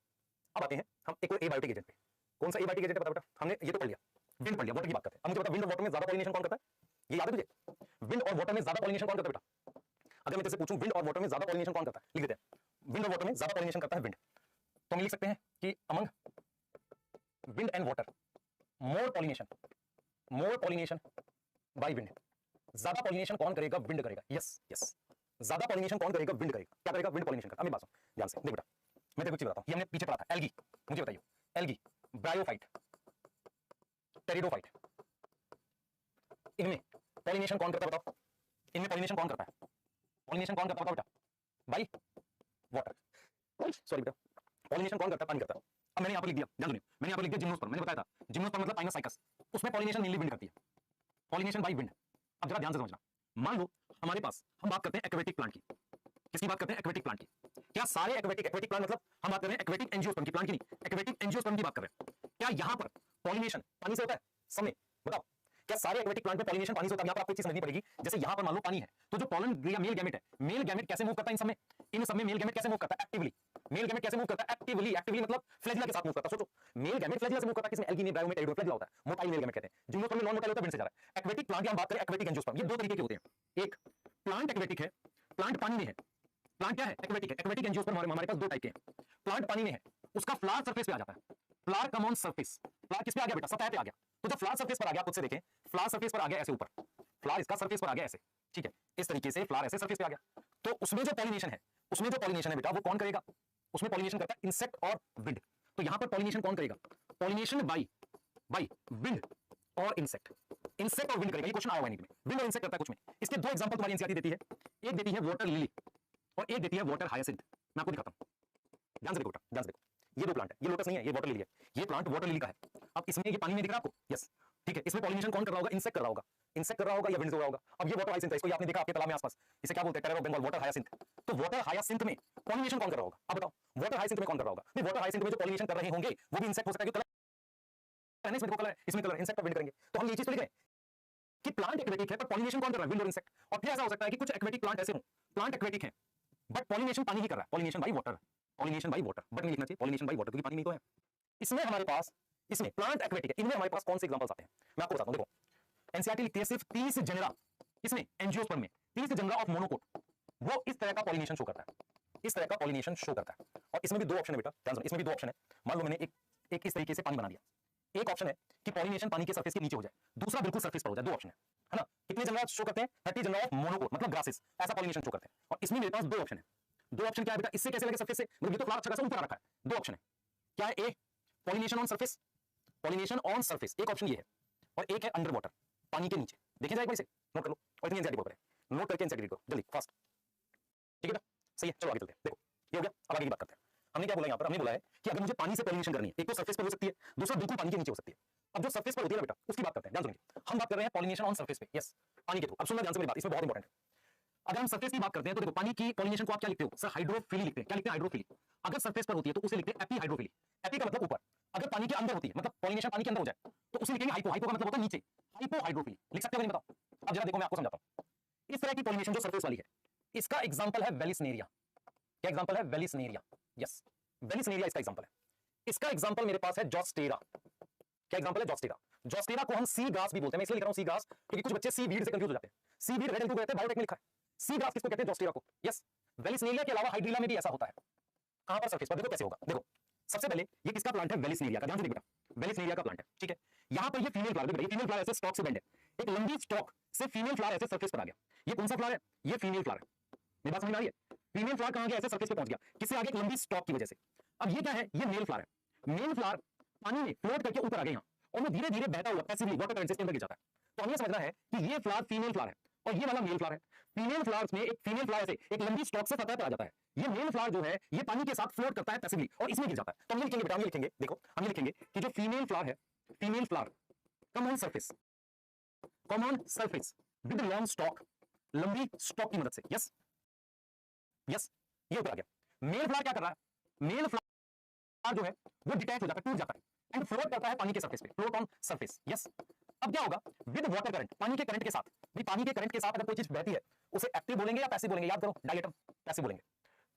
अब आते हैं हम एक और एबायोटिक एजेंट पे। कौन सा एबायोटिक एजेंट है, बता बेटा, हमने ये तो पढ़ लिया, विंड पढ़ लिया, वाटर की बात करते हैं। अब मुझे बता, विंड और वाटर में ज्यादा पॉलिनेशन कौन करता है, ये याद है तुझे, विंड और वाटर में ज्यादा पॉलिनेशन कौन करता है बेटा। अगर मैं तुझसे पूछूं विंड और वाटर में ज्यादा पॉलिनेशन कौन करता है, लिख देते हैं, विंड और वाटर में ज्यादा पॉलिनेशन करता है विंड। तो हम लिख सकते हैं कि among wind and water more pollination by wind. ज्यादा पॉलिनेशन कौन करेगा, विंड करेगा, यस यस। ज्यादा पॉलिनेशन कौन करेगा, विंड करेगा, क्या करेगा, विंड पॉलिनेशन करता है। बात सुन ध्यान से, देख बेटा मैं तेरे को चीज बताता हूं, ये हमने पीछे पढ़ा था, एल्गी, मुझे बताइए, एल्गी, ब्रायोफाइट, टेरिडोफाइट, इनमें पॉलिनेशन कौन करता है बताओ, इनमें पॉलिनेशन कौन करता है, पॉलिनेशन कौन करता है बताओ बेटा, बाय वाटर, सॉरी बेटा, पॉलिनेशन कौन करता है, पानी करता है। अब मैंने यहां पर लिख दिया, ध्यान सुनिए, मैंने यहां पर लिख दिया जिम्नोस्पर्म, मैंने बताया था जिम्नोस्पर्म मतलब पाइनोसाइकस, उसमें पॉलिनेशन मेनली विंड करती है, पॉलिनेशन बाय विंड। अब जरा ध्यान से समझना, मान लो हमारे पास, हम बात करते हैं एक्वेटिक प्लांट की, किसकी बात करते हैं? एक्वेटिक प्लांट की। क्या सारे एक्वेटिक प्लांट मतलब हम बात कर रहे हैं एक्वेटिक एंजियोस्पर्म की, प्लांट की नहीं, एक्वेटिक एंजियोस्पर्म की बात कर रहे हैं। क्या यहां पर पॉलिनेशन पानी से होता है? समय बताओ, क्या सारे एक्वेटिक प्लांट में पॉलिनेशन पानी से होता है? यहां पर आपको एक चीज समझनी पड़ेगी, जैसे यहां पर मान लो पानी है, तो जो पॉलन या मेल गैमेट है, मेल गैमेट कैसे मूव करता है इन सब में? इन सब में मेल गैमेट कैसे मूव करता है? एक्टिवली। मेल गैमेट कैसे मूव करता है? एक्टिवली। एक्टिवली मतलब फ्लैजिला के साथ मूव करता है। सोचो, मेल गैमेट फ्लैजिला से मूव करता है, किसमें? एल्गी में, ब्रायोमेट, एरिडो, फ्लैजिला होता है, मोटाइल मेल गैमेट कहते हैं। जिम्नोस्पर्म में नॉन मोटाइल होता है, विंड से जा रहा है। एक्वेटिक प्लांट की हम बात करें, एक्वेटिक एंजियोस्पर्म, ये दो तरीके के होते हैं। एक प्लांट एक्वेटिक है, प्लांट पानी में है। प्लांट क्या है? एक्वेटिक है। एक्वेटिक एंजियोस्पर्म हमारे पास दो टाइप के हैं। प्लांट पानी में है, उसका फ्लावर सरफेस पे आ जाता है। Flower come on surface, flower किस पे आ गया बेटा? सतह पे आ गया। तो जब फ्लावर सरफेस पर आ गया, खुद से देखें, फ्लावर सरफेस पर आ गया ऐसे ऊपर, फ्लावर इसका सरफेस पर आ गया ऐसे, ठीक है, इस तरीके से फ्लावर ऐसे सरफेस पे आ गया। तो उसमें जो पॉलिनेशन है, उसमें जो पॉलिनेशन है बेटा, वो कौन करेगा? उसमें पॉलिनेशन करता है इंसेक्ट और विंड। तो यहां पर पॉलिनेशन कौन करेगा? पॉलिनेशन बाई विंड और इंसेक्ट। इंसेक्ट और विंड करेगा, ये क्वेश्चन आया हुआ है नीट में। विंड और इंसेक्ट करता है कुछ में। इसके दो एग्जांपल तुम्हारी एनसीईआरटी देती है, एक देती है वाटर लिली और एक देती है वाटर हायासिंथ। मैं आपको दिखाता हूं, ध्यान से देखो बेटा, ध्यान से देखो। ये दो प्लांट है, ये लोटस नहीं है, ये वाटर लिली है। ये प्लांट वाटर लिली का है। अब इसमें ये पानी में दिख रहा है आपको? यस, ठीक है। इसमें पॉलिनेशन कौन कर रहा होगा? इंसेक्ट कर रहा होगा। इंसेक्ट कर रहा होगा या विंड से हो रहा होगा? अब ये वाटर हायासिंथ है, इसको आपने देखा आपके तालाब में आसपास, इसे क्या बोलते हैं? Terror of Bengal, water hyacinth. तो वाटर हायासिंथ में पॉलिनेशन कौन कर रहा होगा? अब बताओ, वाटर हायासिंथ में कौन कर रहा होगा? नहीं, वाटर हायासिंथ में जो पॉलिनेशन कर रहे होंगे वो भी इंसेक्ट हो सकता है, कलर है, इसमें कलर है, इसमें कलर, इंसेक्ट और विंड करेंगे। तो हम ये चीज तो लिख रहे हैं कि प्लांट एक्वेटिक है पर पॉलिनेशन कौन कर रहा है? विंड और इंसेक्ट। और फिर ऐसा हो सकता है कि कुछ एक्वेटिक प्लांट ऐसे हो, प्लांट एक्वेटिक है बट पॉलिनेशन पानी ही कर रहा है, pollination by water, pollination by water, but नहीं लिखना चाहिए पॉलिनेशन बाई वाटर, क्योंकि पानी में तो है। इसमें हमारे पास, इसमें प्लांट एक्वेटिक है, इनमें हमारे पास कौन से एग्जांपल्स आते हैं? मैं आपको बताता हूं, देखो एनसीईआरटी लिखती है सिर्फ 30 जनरा, इसमें एंजियोस्पर्म में 30 जनरा ऑफ मोनोकोट, वो इस तरह का पॉलिनेशन शो करता है, इस तरह का पॉलिनेशन शो करता है। और इसमें भी दो ऑप्शन है बेटा, ध्यान से, इसमें भी दो ऑप्शन है। मान लो मैंने एक इस तरीके से पानी बना दिया, एक ऑप्शन है कि पॉलिनेशन पानी के सरफेस के नीचे हो जाए, दूसरा बिल्कुल सरफेस पर हो जाए, दो ऑप्शन है ना? कितने जनरा शो करते हैं? 30 जनरा ऑफ मोनोकोट मतलब ग्रासेस, ऐसा पॉलिनेशन शो करते हैं। और इसमें मेरे पास दो ऑप्शन है। दो ऑप्शन क्या है बेटा? इससे कैसे लगे सरफेस से, मतलब ये तो फ्लावर अच्छा खासा ऊपर आ रखा है। दो ऑप्शन है, क्या है? A pollination on surface, pollination on surface, एक ऑप्शन ये है, और एक है अंडर वाटर, पानी के नीचे। देखिए जरा एक बार इसे नोट कर लो, और इतनी एनसीईआरटी बोल करें, नोट करके एनसीईआरटी करो जल्दी फास्ट, ठीक है बेटा? सही है, चलो आगे चलते हैं। देखो ये हो गया, अब आगे की बात करते हैं। हमने क्या बोला यहाँ पर? हमने बोला है कि अगर मुझे पानी से पॉलिनेशन करनी है, एक तो सरफेस पर हो सकती है, दूसरा बिल्कुल पानी के नीचे हो सकती है। अब जो सरफेस पर होती है ना बेटा, उसकी बात करते हैं, ध्यान सुनिए। हम बात कर रहे हैं पॉलिनेशन ऑन सरफेस पे, यस, पानी के थ्रू। अब सुनना ध्यान से मेरी बात, इसमें बहुत इंपॉर्टेंट है। अगर हम सरफेस की बात करते हैं तो देखो, पानी की पॉलिनेशन को आप क्या लिखते हो? सर हाइड्रोफिली लिखते हैं। क्या लिखते हैं? हाइड्रोफिली। अगर सरफेस पर होती है तो उसे लिखते हैं एपी हाइड्रोफिली। एपी का मतलब ऊपर। अगर पानी के अंदर होती है, मतलब पॉलिनेशन पानी के अंदर हो जाए, तो उसे लिखेंगे हाइपो। हाइपो का मतलब होता है नीचे, हाइपो हाइड्रोफिली। लिख सकते हो नहीं? बताओ। अब जरा देखो, मैं आपको समझाता हूं। इस तरह की पॉलिनेशन जो सरफेस वाली है, इसका एग्जांपल है वेलिसनेरिया। क्या एग्जांपल है? वेलिसनेरिया, यस, वेलिसनेरिया इसका एग्जांपल है। इसका एग्जांपल मेरे पास है जोस्टेरा। क्या एग्जांपल है? जोस्टेरा। जोस्टेरा को हम सी ग्रास भी बोलते हैं। मैं इसलिए लिख रहा हूं सी ग्रास क्योंकि कुछ बच्चे सी वीड से कंफ्यूज हो जाते हैं। सी वीड रेड एल्टू कहते हैं, बायोटेक में लिखा है। सी ग्रास किसको कहते हैं? जोस्टेरा को, यस। वेलिसनेरिया के अलावा हाइड्रिला में भी ऐसा होता है। कहां पर? सरफेस पर। देखो कैसे होगा, देखो सबसे पहले ये किसका प्लांट है? वेलिसनेरिया का। ध्यान से देखो बेटा, वेलिसनेरिया का प्लांट है, ठीक है। यहां पर ये फीमेल फ्लावर, देखो ये फीमेल फ्लावर ऐसे स्टॉक से बेंड है, एक लंबी स्टॉक से फीमेल फ्लावर ऐसे सरफेस पर आ गया। ये कौन सा फ्लावर है? ये फीमेल फ्लावर है। मेरी बात समझ में आ रही है? फीमेल फ्लावर कहां गया? ऐसे सरफेस पे पहुंच गया, किससे आगे? एक लंबी स्टॉक की वजह से। अब ये क्या है? ये मेल फ्लावर है। मेल फ्लावर पानी में फ्लोट करके ऊपर आ गए यहां, और वो धीरे धीरे बहता हुआ पैसिवली वाटर करंट से अंदर गिर जाता है। तो हमें समझना है कि ये फ्लावर फीमेल फ्लावर है और ये वाला मेल फ्लावर है। फीमेल फ्लावर्स में एक फीमेल फ्लावर से एक लंबी स्टॉक से सतह पर आ जाता है। ये मेल फ्लावर जो है ये पानी के साथ फ्लोट करता है पैसिवली और इसमें गिर जाता है। तो हम ये लिखेंगे बेटा, हम ये लिखेंगे, देखो हम ये लिखेंगे कि जो फीमेल फ्लावर है, female flower come on surface, come on surface with long stock, लंबी स्टॉक की मदद से, यस यस, ये ऊपर आ गया। मेल फ्लावर क्या कर रहा है? मेल फ्लावर जो है वो डिटैच हो जाता है, टूट जाता है एंड फ्लोट करता है पानी के सरफेस पे, फ्लोट ऑन सरफेस, यस। अब क्या होगा? विद वाटर करंट, पानी के करंट के साथ, भी पानी के करंट के साथ अगर कोई चीज बहती है उसे एक्टिव बोलेंगे या पैसिव बोलेंगे? याद करो, डायटम, पैसिव बोलेंगे,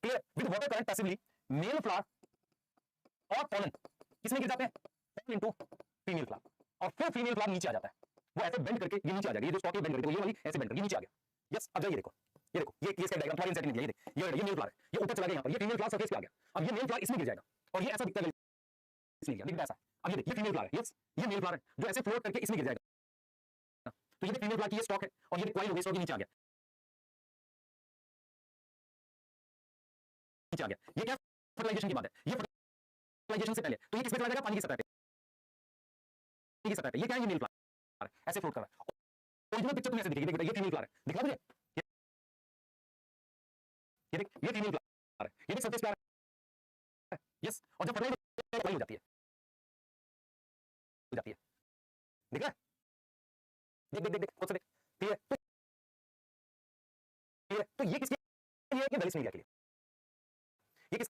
clear? With water current passively male flower और पॉलन किसमें गिर जाते हैं? पॉलन इनटू फीमेल फ्लावर, और फिर फीमेल फ्लावर नीचे आ जाता है, वो ऐसे बेंड करके ये नीचे आ जाएगा, ये जो स्टॉक है बेंड करके, ये वाली ऐसे बेंड करके नीचे आ गया, यस। अब जाइए देखो, ये देखो, ये इसका डायग्राम तुम्हारे इंसाइड में दिया, ये मेल फ्लावर है, ये ऊपर चला गया यहां पर, ये फीमेल फ्लावर सरफेस पे आ गया। अब ये मेल फ्लावर इसमें गिर जाएगा और ये ऐसा दिखता है, इसमें गिर दिखता ऐसा। अब ये देखिए, ये फीमेल फ्लावर है, यस, ये मेल फ्लावर है जो ऐसे फ्लोट करके इसमें गिर जाएगा। तो ये फीमेल फ्लावर की ये स्टॉक है और ये कॉइल हो गई, स्टॉक नीचे आ गया, नीचे आ गया। ये क्या फर्टिलाइजेशन की बात है? ये फर्टिलाइजेशन से पहले तो ये किस पे चला जाएगा? पानी की सतह पे, की सतह पे। ये क्या है? ये मेल फ्लावर है, ऐसे फ्लोट कर रहा है। ओरिजिनल पिक्चर तुम्हें ऐसे दिखेगी, देखो ये फीमेल फ्लावर है, दिखा मुझे, ये देख, ये फीमेल फ्लावर है, ये देख सरफेस पे आ रहा है, यस। और जब फर्टिलाइज हो जाती है, हो जाती है, दिख रहा है? देख देख देख देख, खुद से देख, ठीक है? तो ये किसकी ये कि वेलिस मीडिया के लिए, ये किसके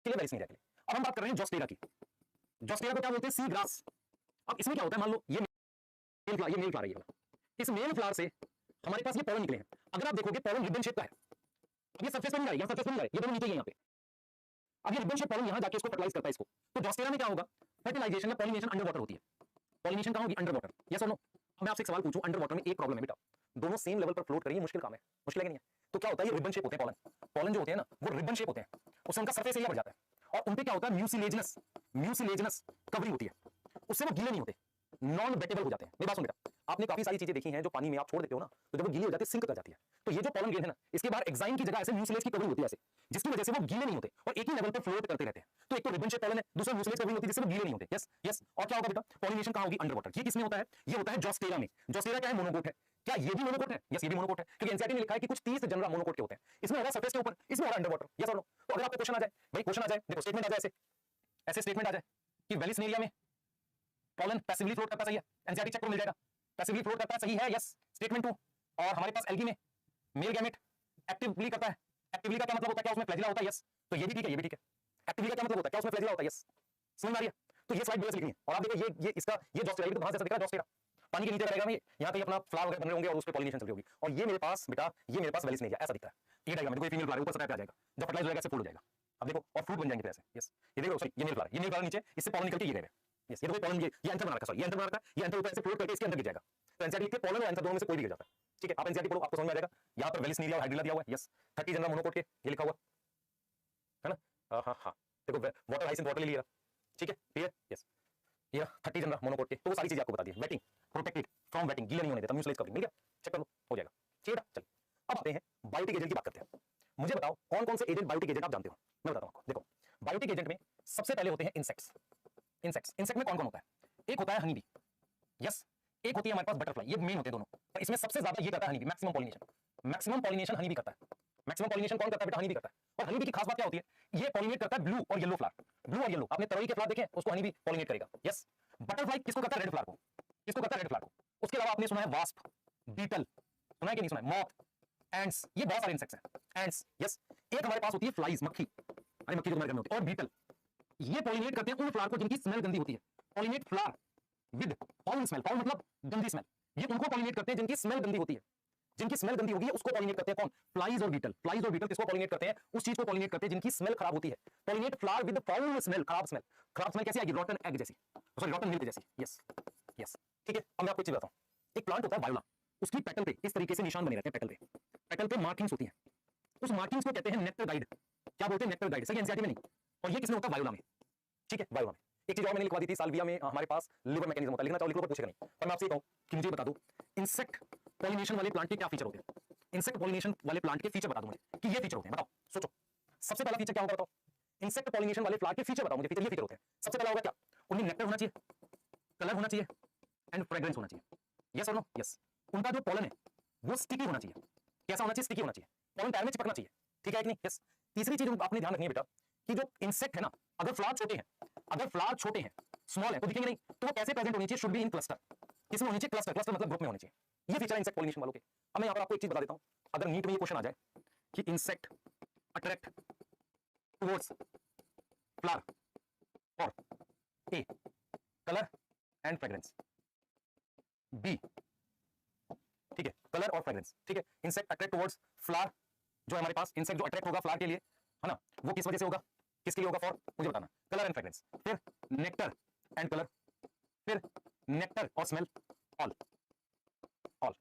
लिए? वेलिस मीडिया के लिए। अब हम बात कर रहे हैं जोस्टेरा की। जोस्टेरा को क्या बोलते हैं? Sea grass. अब इसमें क्या होता है, मान लो ये मेल फ्लावर, ये मेल फ्लावर है, ये वाला। इस मेल फ्लावर से हमारे पास ये पॉलन निकले हैं। अगर आप देखोगे पॉलन रिबन शेप का है। अब ये सरफेस पर नहीं आ रहा है, यहाँ सरफेस पर नहीं आ रहा है, ये दोनों नीचे ही है यहाँ पे। अब ये रिबन शेप पॉलन यहाँ जाके इसको फर्टिलाइज करता है इसको। तो जोस्टेरा में क्या होगा? फर्टिलाइजेशन या पॉलिनेशन अंडर वाटर होती है। पॉलिनेशन कहाँ होगी? Under water. यस और नो? मैं आपसे एक सवाल पूछूं, अंडर वाटर में एक प्रॉब्लम है बेटा, दोनों सेम लेवल पर फ्लोट करेंगे, मुश्किल काम है, मुश्किल है कि नहीं है? तो क्या होता है, ये रिबन शेप होते हैं पॉलन। पॉलन जो होते हैं ना, वो रिबन शेप होते हैं, उससे उनका सरफेस एरिया बढ़ जाता है और उनपे क्या होता है? म्यूसिलेजिनस कवरिंग होती है, उससे वो गीले नहीं होते, नॉन वेटेबल हो जाते हैं। मेरी बात सुन बेटा, आपने काफी सारी चीजें देखी हैं जो पानी में आप छोड़ देते हो ना, तो जब वो गीली हो जाती है, सिंक कर जाती है। तो ये जो पॉलन ग्रेन है ना, इसके बाहर एक्साइन की जगह ऐसे म्यूसिलेज की कवरिंग होती है ऐसे, जिसकी वजह से वो गीले नहीं होते और एक ही लेवल पर फ्लोट करते रहते हैं। तो एक तो रिबन शेप पॉलन है, दूसरा म्यूसिलेज कवरिंग होती है जिससे वो गीले नहीं होते। Yes yes. और क्या होगा बेटा? पॉलिनेशन कहां होगी? Under water. ये किसमें होता है? ये होता है जोस्टेरा में। जोस्टेरा क्या है? मोनोकोट है। क्या ये भी मोनोकोट है? यस, ये भी मोनोकोट है, क्योंकि एनसीईआरटी में लिखा है कि कुछ 30 जनरा मोनोकोट के होते हैं। इसमें होगा सरफेस के ऊपर, इसमें होगा अंडर वाटर। यस और नो? तो अगर आपको क्वेश्चन आ जाए, भाई क्वेश्चन आ जाए, देखो स्टेटमेंट आ जाए, ऐसे ऐसे स्टेटमेंट आ जाए कि वेलिसनेरिया में पॉलन पैसिवली फ्लोट करता, सही है, एनसीईआरटी चेक को मिल जाएगा, पैसिवली फ्लोट करता है, सही है, यस। स्टेटमेंट 2। और हमारे पास एल्गी में मेल गैमेट एक्टिवली करता है। एक्टिवली का क्या मतलब होता है? क्या उसमें फ्लैजिला होता है? यस। तो ये भी ठीक है, ये भी ठीक है। एक्टिवली का क्या मतलब होता है? क्या उसमें फ्लैजिला होता है? यस। समझ में आ रही है? तो ये स्लाइड बेस लिखनी है और आप देखिए ये इसका ये जोस्टेरा, तो कहां से दिख रहा है? जोस्टेरा पानी के नीचे रहेगा, में यहां पे अपना फ्लावर वगैरह बन रहे होंगे और उस पे पॉलिनेशन चल रही होगी। और ये मेरे पास बेटा, ये मेरे पास वेलिसनेरिया ऐसा दिखता है। ये डायग्राम में कोई फीमेल फ्लावर ऊपर सतह पे आ जाएगा, जब फर्टिलाइज हो जाएगा ऐसे फोल्ड हो जाएगा। अब देखो और फ्रूट बन जाएंगे ऐसे। यस, ये देखो, सॉरी, ये मेल फ्लावर, ये मेल फ्लावर नीचे, इससे पॉलन निकल के ये गए। यस, ये देखो पॉलन, ये एंथर बना रखा है, सॉरी, ये एंथर बना रखा है, ये एंथर ऊपर ऐसे फ्लोट करके इसके अंदर गिर जाएगा। तो एनसीईआरटी के पॉलन और एंथर दोनों में से कोई भी गिर जाता है। ठीक है, आप एनसीईआरटी पढ़ो, आपको समझ में आ जाएगा। यहां पर वेलिसनेरिया और हाइड्रिला दिया हुआ है। यस, 30 जनरा मोनोकोट के ये लिखा हुआ है ना। हां हां, देखो वाटर हाइसिंथ वाटर ले लिया। ठीक है, क्लियर? यस, ये 30 जनरा मोनोकोट के, तो वो सारी चीजें आपको बता दी। वेटिंग, प्रोटेक्टेड फ्रॉम वेटिंग, गीला नहीं होने देता, म्यूसिलेज कवरिंग, मिल गया, चेक कर लो, हो जाएगा। ठीक है, चलिए अब आते हैं बायोटिक एजेंट की बात करते हैं। मुझे बताओ कौन कौन से एजेंट बायोटिक एजेंट आप जानते हो? मैं बताता हूं आपको। देखो, बायोटिक एजेंट में सबसे पहले होते हैं इंसेक्ट्स। इंसेक्ट में कौन कौन होता है? एक होता है हनी बी, यस, एक होती है हमारे पास बटरफ्लाई, ये मेन होते हैं दोनों। पर इसमें सबसे ज्यादा ये करता है honey bee, maximum pollination. Maximum pollination honey bee करता है। मैक्सिमम पॉलिनेशन कौन करता है बेटा? हनी बी करता है। और हनी बी की खास बात क्या होती है? ये पॉलिनेट करता है ब्लू और येलो फ्लावर। ब्लू और येलो, आपने तरोई के फ्लावर देखे, उसको हनी बी पॉलिनेट करेगा। यस। बटरफ्लाई किसको करता है? रेड फ्लावर को। किसको करता है? रेड फ्लावर को। उसके अलावा आपने सुना है वास्प, बीटल, सुना है कि नहीं सुना है? मॉथ, एंड्स, ये बहुत सारे इंसेक्ट्स हैं। Ends, yes. एक हमारे पास होती है फ्लाइज, मक्खी, अरे मक्खी जो हमारे घर में होती है, और बीटल। ये पॉलिनेट करते हैं उन फ्लावर को जिनकी स्मेल गंदी होती है। Pollinate flower with foul smell, foul मतलब गंदी स्मेल, ये उनको पॉलिनेट करते हैं जिनकी स्मेल गंदी होती है। जिनकी स्मेल गंदी होगी उसको पॉलिनेट करते हैं कौन? फ्लाइज और बीटल। फ्लाइज और बीटल किसको पॉलिनेट करते हैं? उस चीज को पॉलिनेट करते हैं जिनकी स्मेल खराब होती है। Pollinate flower with foul smell, खराब स्मेल। खराब स्मेल कैसी आएगी? रॉटन एग जैसी, सॉरी रॉटन मिल्क जैसी। यस यस, ठीक है। अब मैं आपको एक चीज बताता हूं, एक प्लांट होता है वायोला, उसकी पेटल पे इस तरीके से निशान बने रहते हैं। पेटल पे मार्किंग्स होती हैं, उस मार्किंग्स को कहते हैं नेक्टर गाइड। क्या बोलते हैं? Nectar guide. सही, एनसीईआरटी में नहीं। और ये किसमें होता है? वायोला में। ठीक है, वायोला में। एक चीज और मैंने लिखवा दी थी, साल्विया में हमारे पास लिवर मैकेनिज्म होता है। लिखना चाहो लिख लो, पूछेगा नहीं। पर मैं आपसे कहूं कि मुझे बता दो, इंसेक्ट पॉलिनेशन वाले प्लांट के क्या फीचर होते हैं? इंसेक्ट पॉलिनेशन वाले प्लांट के फीचर बता दो मुझे कि ये फीचर होते हैं। बताओ, सोचो। सबसे पहला फीचर क्या होगा बताओ? इंसेक्ट पॉलिनेशन वाले प्लांट के फीचर बताओ मुझे, फीचर ये फीचर होते हैं। सबसे पहला होगा क्या? उनमें नेक्टर होना चाहिए, कलर होना चाहिए एंड फ्रेग्रेंस होना चाहिए। यस और नो? यस। उनका जो पॉलन है वो स्टिकी होना चाहिए। कैसा होना चाहिए? स्टिकी होना चाहिए। पॉलन पैर में चिपकना चाहिए। ठीक है कि नहीं? यस। तीसरी चीज आपने ध्यान रखनी है बेटा कि जो इंसेक्ट है ना, अगर फ्लावर छोटे हैं, स्मॉल है, तो दिखेंगे नहीं, तो वो कैसे प्रेजेंट होनी चाहिए? Should be in cluster. किसमें होनी चाहिए? क्लस्टर। क्लस्टर मतलब ग्रुप में होनी चाहिए। ये फीचर है इंसेक्ट पॉलिनेशन वालों के। अब मैं यहां पर आपको एक चीज बता देता हूं, अगर नीट में ये क्वेश्चन आ जाए कि इंसेक्ट अट्रैक्ट टुवर्ड्स फ्लावर और ए कलर एंड फ्रेग्रेंस, बी, ठीक है, कलर और फ्रेग्रेंस। ठीक है, इंसेक्ट अट्रैक्ट टुवर्ड्स फ्लावर, जो हमारे पास इंसेक्ट जो अट्रैक्ट होगा फ्लावर के लिए, है ना, वो किस वजह से होगा? किसके लिए होगा? फॉर, मुझे बताना, कलर एंड फ्रेग्रेंस, फिर नेक्टर एंड कलर, फिर नेक्टर और स्मेल, ऑल।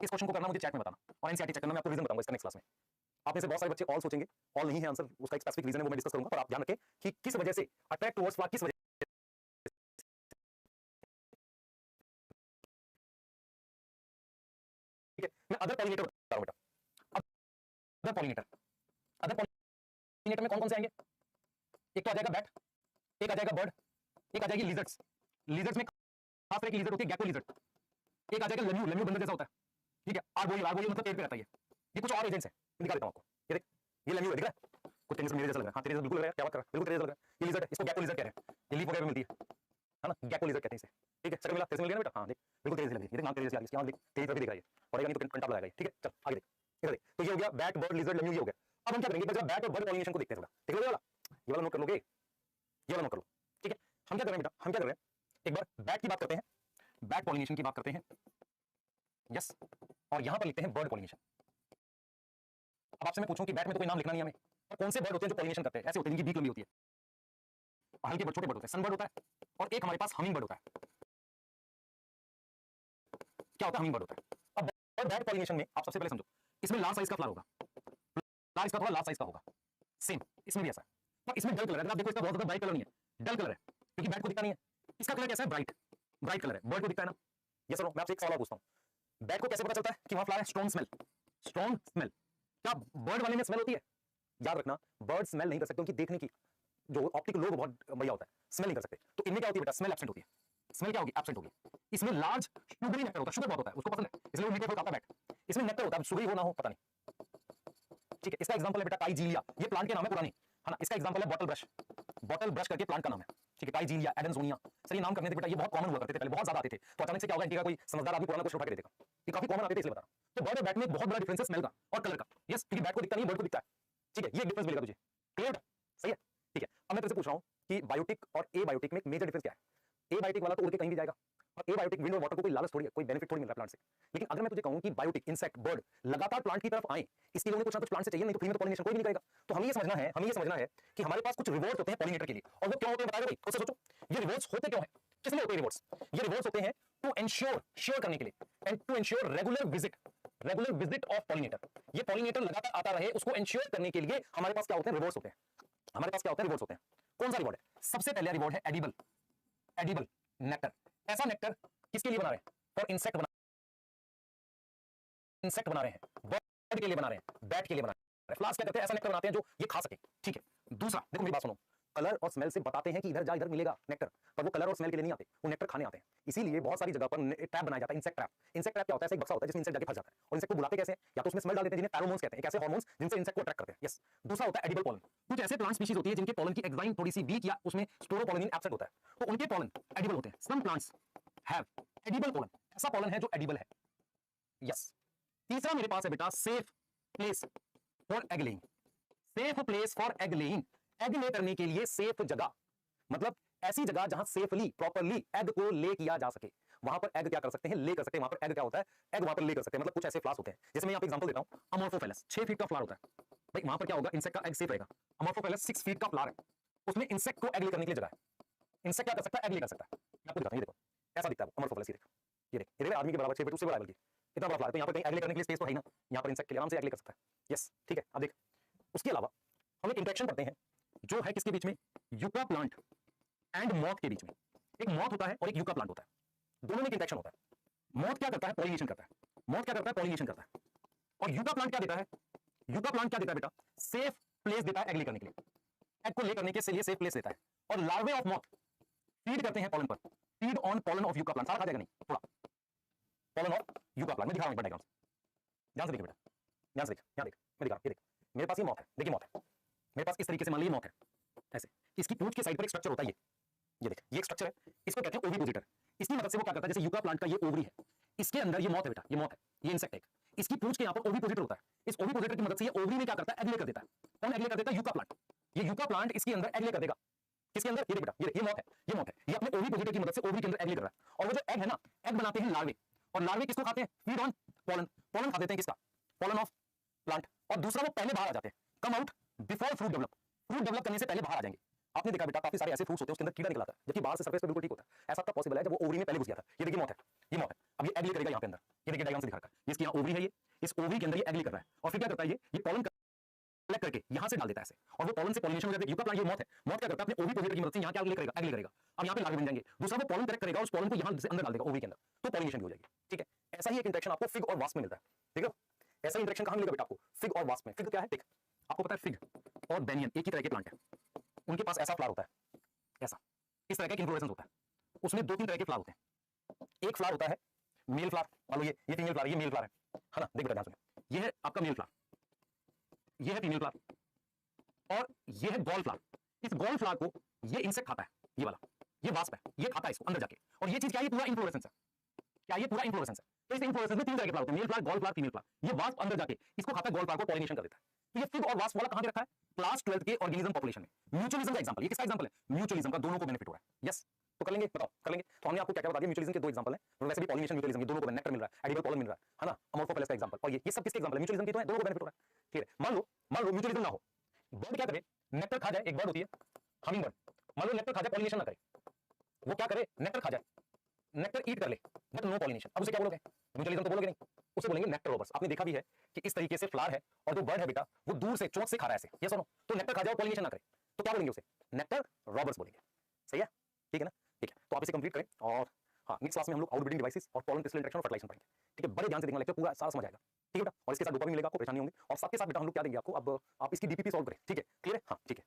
इस क्वेश्चन को करना मुझे चैट में बताना और एनसीईआरटी चेक करना, मैं आपको रीजन बताऊंगा इसका नेक्स्ट क्लास में। आप में से बहुत सारे बच्चे ऑल सोचेंगे, ऑल नहीं है आंसर, उसका एक स्पेसिफिक रीजन है, वो मैं डिस्कस करूंगा। पर आप ध्यान रखें कि किस वजह से अट्रैक्ट टुवर्ड्स फ्लावर, किस वजह, ठीक है। मैं अदर पॉलिनेटर बता रहा हूं बेटा। अदर पॉलिनेटर में कौन कौन से आएंगे? एक तो आ जाएगा बैट, एक आ जाएगा बर्ड, एक आ जाएगी लिजर्ड्स। लिजर्ड्स में खास तरह की लिजर्ड होती है, गेको लिजर्ड। एक आ जाएगा लेम्यू, लेम्यू बंदर जैसा होता है। ठीक है, आर्बोरियल, आर्बोरियल मतलब पेड़ पे रहता है। ये कुछ और एजेंट्स हैं, दिखा देता हूं आपको। ये देख, ये लेम्यू है, दिख रहा है? कुछ टेंस मेरे जैसा लग रहा है। हां, तेरे जैसा बिल्कुल लग रहा है। क्या बात कर रहा है? बिल्कुल तेरे जैसा लग रहा है। ये लिजर्ड है, इसको गेको लिजर्ड कह रहे हैं। ये लीफ वगैरह में मिलती है ना, गेको लिजर्ड कहते हैं इसे। ठीक है, सेकंड मिला, तेरे से मिल गया ना बेटा? हां देख, बिल्कुल तेरे जैसी लग रही है। ये देख, नाम तेरे जैसी आ गई, यहां देख, तेरी तरह भी दिख रहा है। पढ़ेगा नहीं तो कंटाप लगाएगा ये। ठीक है, चल आगे देख। हो गया, बैट बर्ड लिजर्ड लेम्यू ये हो गया। अब हम क्या करेंगे, जब बैट और बर्ड पॉलिनेशन को देखते हैं, देख लो ये वाला नोट कर लोगे, ये वाला नोट कर लो, ठीक है। हम क्या कर रहे हैं बेटा, हम क्या कर रहे हैं, एक बार बैट की बात करते हैं, बैट पॉलिनेशन की बात करते हैं, यस, और यहां पर लिखते हैं बर्ड पॉलिनेशन। अब आपसे मैं पूछूं कि बैट में तो कोई नाम लिखना नहीं है हमें, और कौन से बर्ड होते हैं जो पॉलिनेशन करते हैं, ऐसे होते हैं जिनकी बीक लंबी होती है, हल्के बर्ड, छोटे बर्ड होते हैं, सनबर्ड होता है, और एक हमारे पास हमिंग बर्ड होता है। क्या होता है, हमिंग बर्ड होता है। अब बैट पॉलिनेशन में आप सबसे पहले समझो, इसमें लार्ज साइज का फ्लावर होगा, फ्लावर इसका थोड़ा लार्ज साइज का होगा, सेम इसमें भी ऐसा है, पर इसमें डल कलर है। आप देखो इसका बहुत ज्यादा ब्राइट कलर नहीं है, डल कलर है, क्योंकि बैट को दिखता नहीं है। इसका कलर कैसा है, ब्राइट, ब्राइट कलर है, बर्ड को दिखता है ना। ये सर मैं आपसे एक सवाल पूछता हूं, बैट को कैसे पता चलता है कि वहां फ्लावर है, स्ट्रॉन्ग स्मेल, स्ट्रॉन्ग स्मेल। क्या बर्ड वाले में स्मेल होती है? याद रखना, बर्ड स्मेल नहीं कर सकते, उनकी देखने की जो ऑप्टिक लोब बहुत बढ़िया होता है, स्मेल नहीं कर सकते। तो इनमें क्या होती है बेटा, स्मेल एब्सेंट होती है। स्मेल क्या होगी, एब्सेंट होगी। इसमें लार्ज शुगरी नेक्टर होता है, शुगर बहुत होता है, उसको पसंद है, इसलिए वो मीठे फल खाता है बैट। इसमें नेक्टर होता है, शुगरी हो ना हो पता नहीं, ठीक है। इसका एग्जांपल है बेटा टाइजीलिया, ये प्लांट के नाम है पुरानी, है ना। इसका एग्जांपल है बॉटल ब्रश, बॉटल ब्रश करके प्लांट का नाम है, ठीक है। टाइजीलिया, एडेंसोनिया, सर ये नाम करने थे बेटा, ये बहुत कॉमन हुआ करते थे पहले, बहुत ज्यादा आते थे। तो अचानक से क्या होगा, इंडिया का कोई समझदार आदमी पुराना क्वेश्चन उठा के दे देगा, ये काफी कॉमन आते थे, इसलिए बता रहा हूं। तो बर्ड और बैट में बहुत बड़ा डिफरेंस है स्मेल का और कलर का, यस, क्योंकि बैट को दिखता नहीं, बर्ड को दिखता है, ठीक है। ये डिफरेंस मिलेगा तुझे, क्लियर, सही है, ठीक है। अब मैं तुझसे पूछ रहा हूं कि बायोटिक और एबायोटिक में एक मेजर डिफरेंस क्या है। एबायोटिक वाला तो उड़ के कहीं भी जाएगा, और एबायोटिक विंड और वाटर को कोई लालच थोड़ी है, कोई बेनिफिट थोड़ी मिल रहा है प्लांट से। लेकिन अगर मैं तुझे कहूं कि बायोटिक इंसेक्ट, बर्ड लगातार प्लांट की तरफ आए, इसके लिए उन्हें कुछ ना कुछ प्लांट से चाहिए, नहीं तो फ्री में तो पॉलिनेशन कोई भी नहीं करेगा। तो हमें ये समझना है, हमें ये समझना है कि हमारे पास कुछ रिवॉर्ड्स होते हैं पॉलिनेटर के लिए, और वो क्यों होते हैं बताएगा भाई, उससे सोचो। ये रिवॉर्ड्स होते क्यों हैं, किस लिए होते हैं रिवॉर्ड्स? ये रिवॉर्ड्स होते हैं टू एंश्योर, श्योर करने के लिए, and to ensure regular visit of pollinator. ये पॉलिनेटर लगातार आता रहे, उसको एंश्योर करने के लिए हमारे पास क्या होते हैं, रिवॉर्ड्स होते हैं। हमारे पास क्या होते हैं, रिवॉर्ड्स होते हैं। कौन सा रिवॉर्ड है? सबसे पहला रिवॉर्ड है एडिबल, एडिबल नेक्टर। ऐसा नेक्टर किसके लिए बना रहे हैं? फॉर इंसेक्ट इंसेक्ट बना रहे हैं, बर्ड के लिए बना रहे हैं, बैट के लिए बना रहे हैं। फ्लावर्स क्या करते हैं, ऐसा नेक्टर बनाते हैं जो ये खा सके, ठीक है। दूसरा देखो मेरी बात सुनो, कलर और स्मेल से बताते हैं कि इधर जा, इधर मिलेगा नेक्टर, पर वो कलर और स्मेल के लिए नहीं आते, वो नेक्टर खाने आते हैं। इसीलिए बहुत सारी जगह पर ट्रैप बनाया जाता है, इंसेक्ट ट्रैप। इंसेक्ट ट्रैप क्या होता है, एक बक्सा होता है जिसमें इंसेक्ट जाके फंस जाता है, और इंसेक्ट को बुलाते कैसे हैं, या तो उसमें स्मेल डाल देते हैं जिन्हें फेरोमोन्स कहते हैं, एक ऐसे हार्मोन्स जिनसे इंसेक्ट को अट्रैक्ट करते हैं, यस। दूसरा होता है एडिबल पॉलन। कुछ ऐसे प्लांट स्पीशीज होती है जिनके पॉलन की एग्जाइम थोड़ी सी वीक या उसमें स्पोरोपोलिन एब्सेंट होता है, तो उनके पॉलन एडिबल होते हैं। Some plants have edible pollen, ऐसा पॉलन है जो एडिबल है, यस। तीसरा मेरे पास है बेटा safe place for egg laying, safe place for egg laying. Egg ले करने के लिए सेफ जगह, मतलब ऐसी जगह जहां सेफली प्रॉपर्ली एग को ले किया जा सके, वहां पर एग क्या कर सकते हैं, ले कर सकते हैं। वहां पर एग क्या होता है, एग वहां पर ले कर सकते हैं। मतलब कुछ ऐसे फ्लावर्स होते हैं, जैसे मैं यहां पे एग्जांपल देता हूं, अमोर्फोफेलस 6 फीट का फ्लावर होता है भाई, वहां पर क्या होगा, इंसेक्ट का एग सेफ रहेगा। अमोर्फोफेलस 6 फीट का फ्लावर है, उसमें इंसेक्ट को एग ले करने के लिए जगह है। इंसेक्ट क्या कर सकता है, एग ले कर सकता है। मैं आपको दिखाता हूं, ये देखो ऐसा दिखता है अमोर्फोफेलस, ये देख, ये देख आदमी के बराबर 6 फीट, उससे बड़ा है बल्कि, इतना बड़ा फ्लावर। तो यहां पर कहीं एग ले करने के लिए स्पेस तो है ना, यहां पर इंसेक्ट के लिए आराम से एग ले कर सकता है, यस, ठीक है। अब देख, उसके अलावा हम एक इंटरेक्शन करते हैं जो है किसके बीच में, यूका प्लांट एंड मॉथ के बीच में। एक मॉथ होता है और एक यूका प्लांट होता है, दोनों में एक इंटरेक्शन होता है। मॉथ क्या करता है, पॉलिनेशन करता है, मॉथ क्या करता है, पॉलिनेशन करता है। और यूका प्लांट क्या देता है, यूका प्लांट क्या देता है बेटा, सेफ प्लेस देता है एग ले करने के लिए, एग को ले करने के लिए सेफ प्लेस देता है। और लार्वे ऑफ मॉथ फीड करते हैं पॉलन पर, feed on pollen of yucca plant. सारा खा जाएगा नहीं, थोड़ा पॉलन ऑफ यूका प्लांट। मैं दिखा रहा हूं एक बार डायग्राम, ध्यान से देखिए बेटा, ध्यान से देख, यहां देख, मैं दिखा रहा हूं, ये देख, मेरे पास ये मॉथ है, देखिए मॉथ है मेरे पास, इस तरीके से मान लीजिए मॉथ है ऐसे, इसकी पूंछ के साइड पर एक स्ट्रक्चर होता है, ये देख, ये एक स्ट्रक्चर है, इसको कहते हैं ओविपोजिटर। इसकी मदद से वो क्या करता है, जैसे यूका प्लांट का ये ओवरी है, इसके अंदर ये मॉथ है बेटा, ये मॉथ है, ये इंसेक्ट है, इसकी पूंछ के यहाँ पर ओविपोजिटर होता है। इस ओविपोजिटर की मदद से ये ओवरी में क्या करता है, एग ले कर देता है। कौन एग ले कर देता है, यूका प्लांट। ये यूका प्लांट इसके अंदर एग ले कर देगा, किसके अंदर, ये बेटा, ये मॉथ है, ये मॉथ है, ये अपने ओविपोजिटर की मदद से ओवरी के अंदर एग ले कर रहा है। और वो जो एग है ना, एग बनाते हैं लार्वे, और लार्वे किसको खाते हैं, फीड ऑन पॉलन, पॉलन खा देते हैं किसका, पॉलन ऑफ प्लांट। और दूसरा वो पहले बाहर आ जाते हैं, come out before fruit develop, fruit develop करने से पहले बाहर आ जाएंगे। आपने देखा बेटा काफी सारे ऐसे फ्रूट्स होते हैं उसके अंदर कीड़ा निकल आता है, जबकि बाहर से सरफेस पे बिल्कुल ठीक होता है। ऐसा तब पॉसिबल है जब वो ओवरी में पहले घुस गया था। ये देखिए मॉथ है, ये मॉथ है, अब ये एग ले करेगा यहाँ पे अंदर, ये देखिए डायग्राम से दिखा रखा है, इसकी यहाँ ओवरी है, ये इस ओवरी के अंदर ये एग ले कर रहा है, और फिर क्या करता है, ये पॉलन कलेक्ट करके यहाँ से डाल देता है ऐसे, और वो पॉलन से पॉलिनेशन हो जाती है। यूका प्लांट, ये मॉथ है, मॉथ क्या करता है, अपने ओविपोजिटर की मदद से यहाँ क्या एग ले करेगा, एग ले करेगा। अब यहाँ पे लार्वे बन जाएंगे, दूसरा वो पॉलन कलेक्ट करेगा, उस पॉलन को यहाँ से अंदर डाल देगा ओवरी के अंदर, तो पॉलिनेशन हो जाएगी, ठीक है। ऐसा ही एक इंटरेक्शन आपको फिग और वास्प में मिलता है, ठीक है। ऐसा इंटरेक्शन कहाँ मिलेगा बेटा आपको, फिग और वास्प में। फिग क्या है, देख आपको पता है, फिग और बेनियन एक ही तरह के प्लांट है, उनके पास ऐसा फ्लावर होता है, ऐसा इस तरह का इन्फ्लोरेसेंस होता है, उसमें 2-3 तरह के फ्लावर होते हैं। एक फ्लावर होता है मेल फ्लावर, मान लो ये फीमेल फ्लावर, ये मेल फ्लावर है ना, देख बेटा ध्यान सुनिए, ये है आपका मेल फ्लावर, ये है फीमेल फ्लावर, और ये है गॉल फ्लावर। इस गॉल फ्लावर को ये इंसेक्ट खाता है, ये वाला, ये वास्प है, ये खाता है इसको अंदर जाके। और ये चीज क्या है, ये पूरा इन्फ्लोरेसेंस है, क्या ये पूरा इन्फ्लोरेसेंस है। तो इस इन्फ्लोरेसेंस में तीन तरह के फ्लावर होते हैं, male flower, gall flower, female flower. ये वास्प अंदर जाके इसको खाता है, गॉल फ्लावर को पॉलिनेशन कर देता है। तो ये फिग और वास्प वाला कहां पे रखा है? क्लास 12 के ऑर्गेनिज्म पॉपुलेशन में। म्यूचुअलिज्म का एग्जांपल, ये किसका एग्जांपल है? म्यूचुअलिज्म का, दोनों को बेनिफिट हो रहा है। यस, तो कर लेंगे, बताओ कर लेंगे। तो हमने आपको क्या क्या बता दिया, म्यूचुअलिज्म के दो एग्जांपल हैं, तो वैसे भी पॉलिनेशन म्यूचुअलिज्म, ये दोनों को नेक्टर मिल रहा है, एडिबल पॉलन मिल रहा है ना, अमोर्फोफेलस का एग्जांपल, और ये सब किसके एग्जांपल है? म्यूचुअलिज्म के तो है, दोनों को बेनिफिट हो रहा है। ठीक है, मान लो म्यूचुअलिज्म ना हो, बर्ड क्या करे, नेक्टर खा जाए, एक बर्ड होती है हमिंग बर्ड, मान लो नेक्टर खा जाए, पॉलिनेशन ना करे, वो क्या करे, नेक्टर खा जाए, नेक्टर ईट कर ले बट नो पॉलिनेशन, अब उसे क्या बोलोगे? म्यूचुअलिज्म तो बोलोगे नहीं, उसे बोलेंगे नेक्टर रॉबर्स। आपने देखा भी है कि इस तरीके से फ्लावर है और जो बर्ड है बेटा वो दूर से चोंच से खा रहा है ऐसे, ये सुनो, तो नेक्टर खा जाए, पॉलिनेशन ना करे, तो क्या बोलेंगे उसे? नेक्टर रॉबर्स बोलेंगे। सही है, ठीक है ना? ठीक है, तो आप इसे कंप्लीट करें, और हाँ, नेक्स्ट क्लास में हम लोग आउटब्रीडिंग डिवाइसेस और पॉलन क्रिस्टल इंटरेक्शन और फर्टिलाइजेशन पढ़ेंगे। ठीक है, बड़े ध्यान से देखना, लेक्चर पूरा सारा समझ आएगा। ठीक है बेटा, और इसके साथ डोपामिन मिलेगा, आपको परेशानी होंगी, और साथ के साथ बेटा हम लोग क्या देंगे आपको, अब आप इसकी डीपीपी सॉल्व करें। ठीक है, क्लियर है? हाँ ठीक है।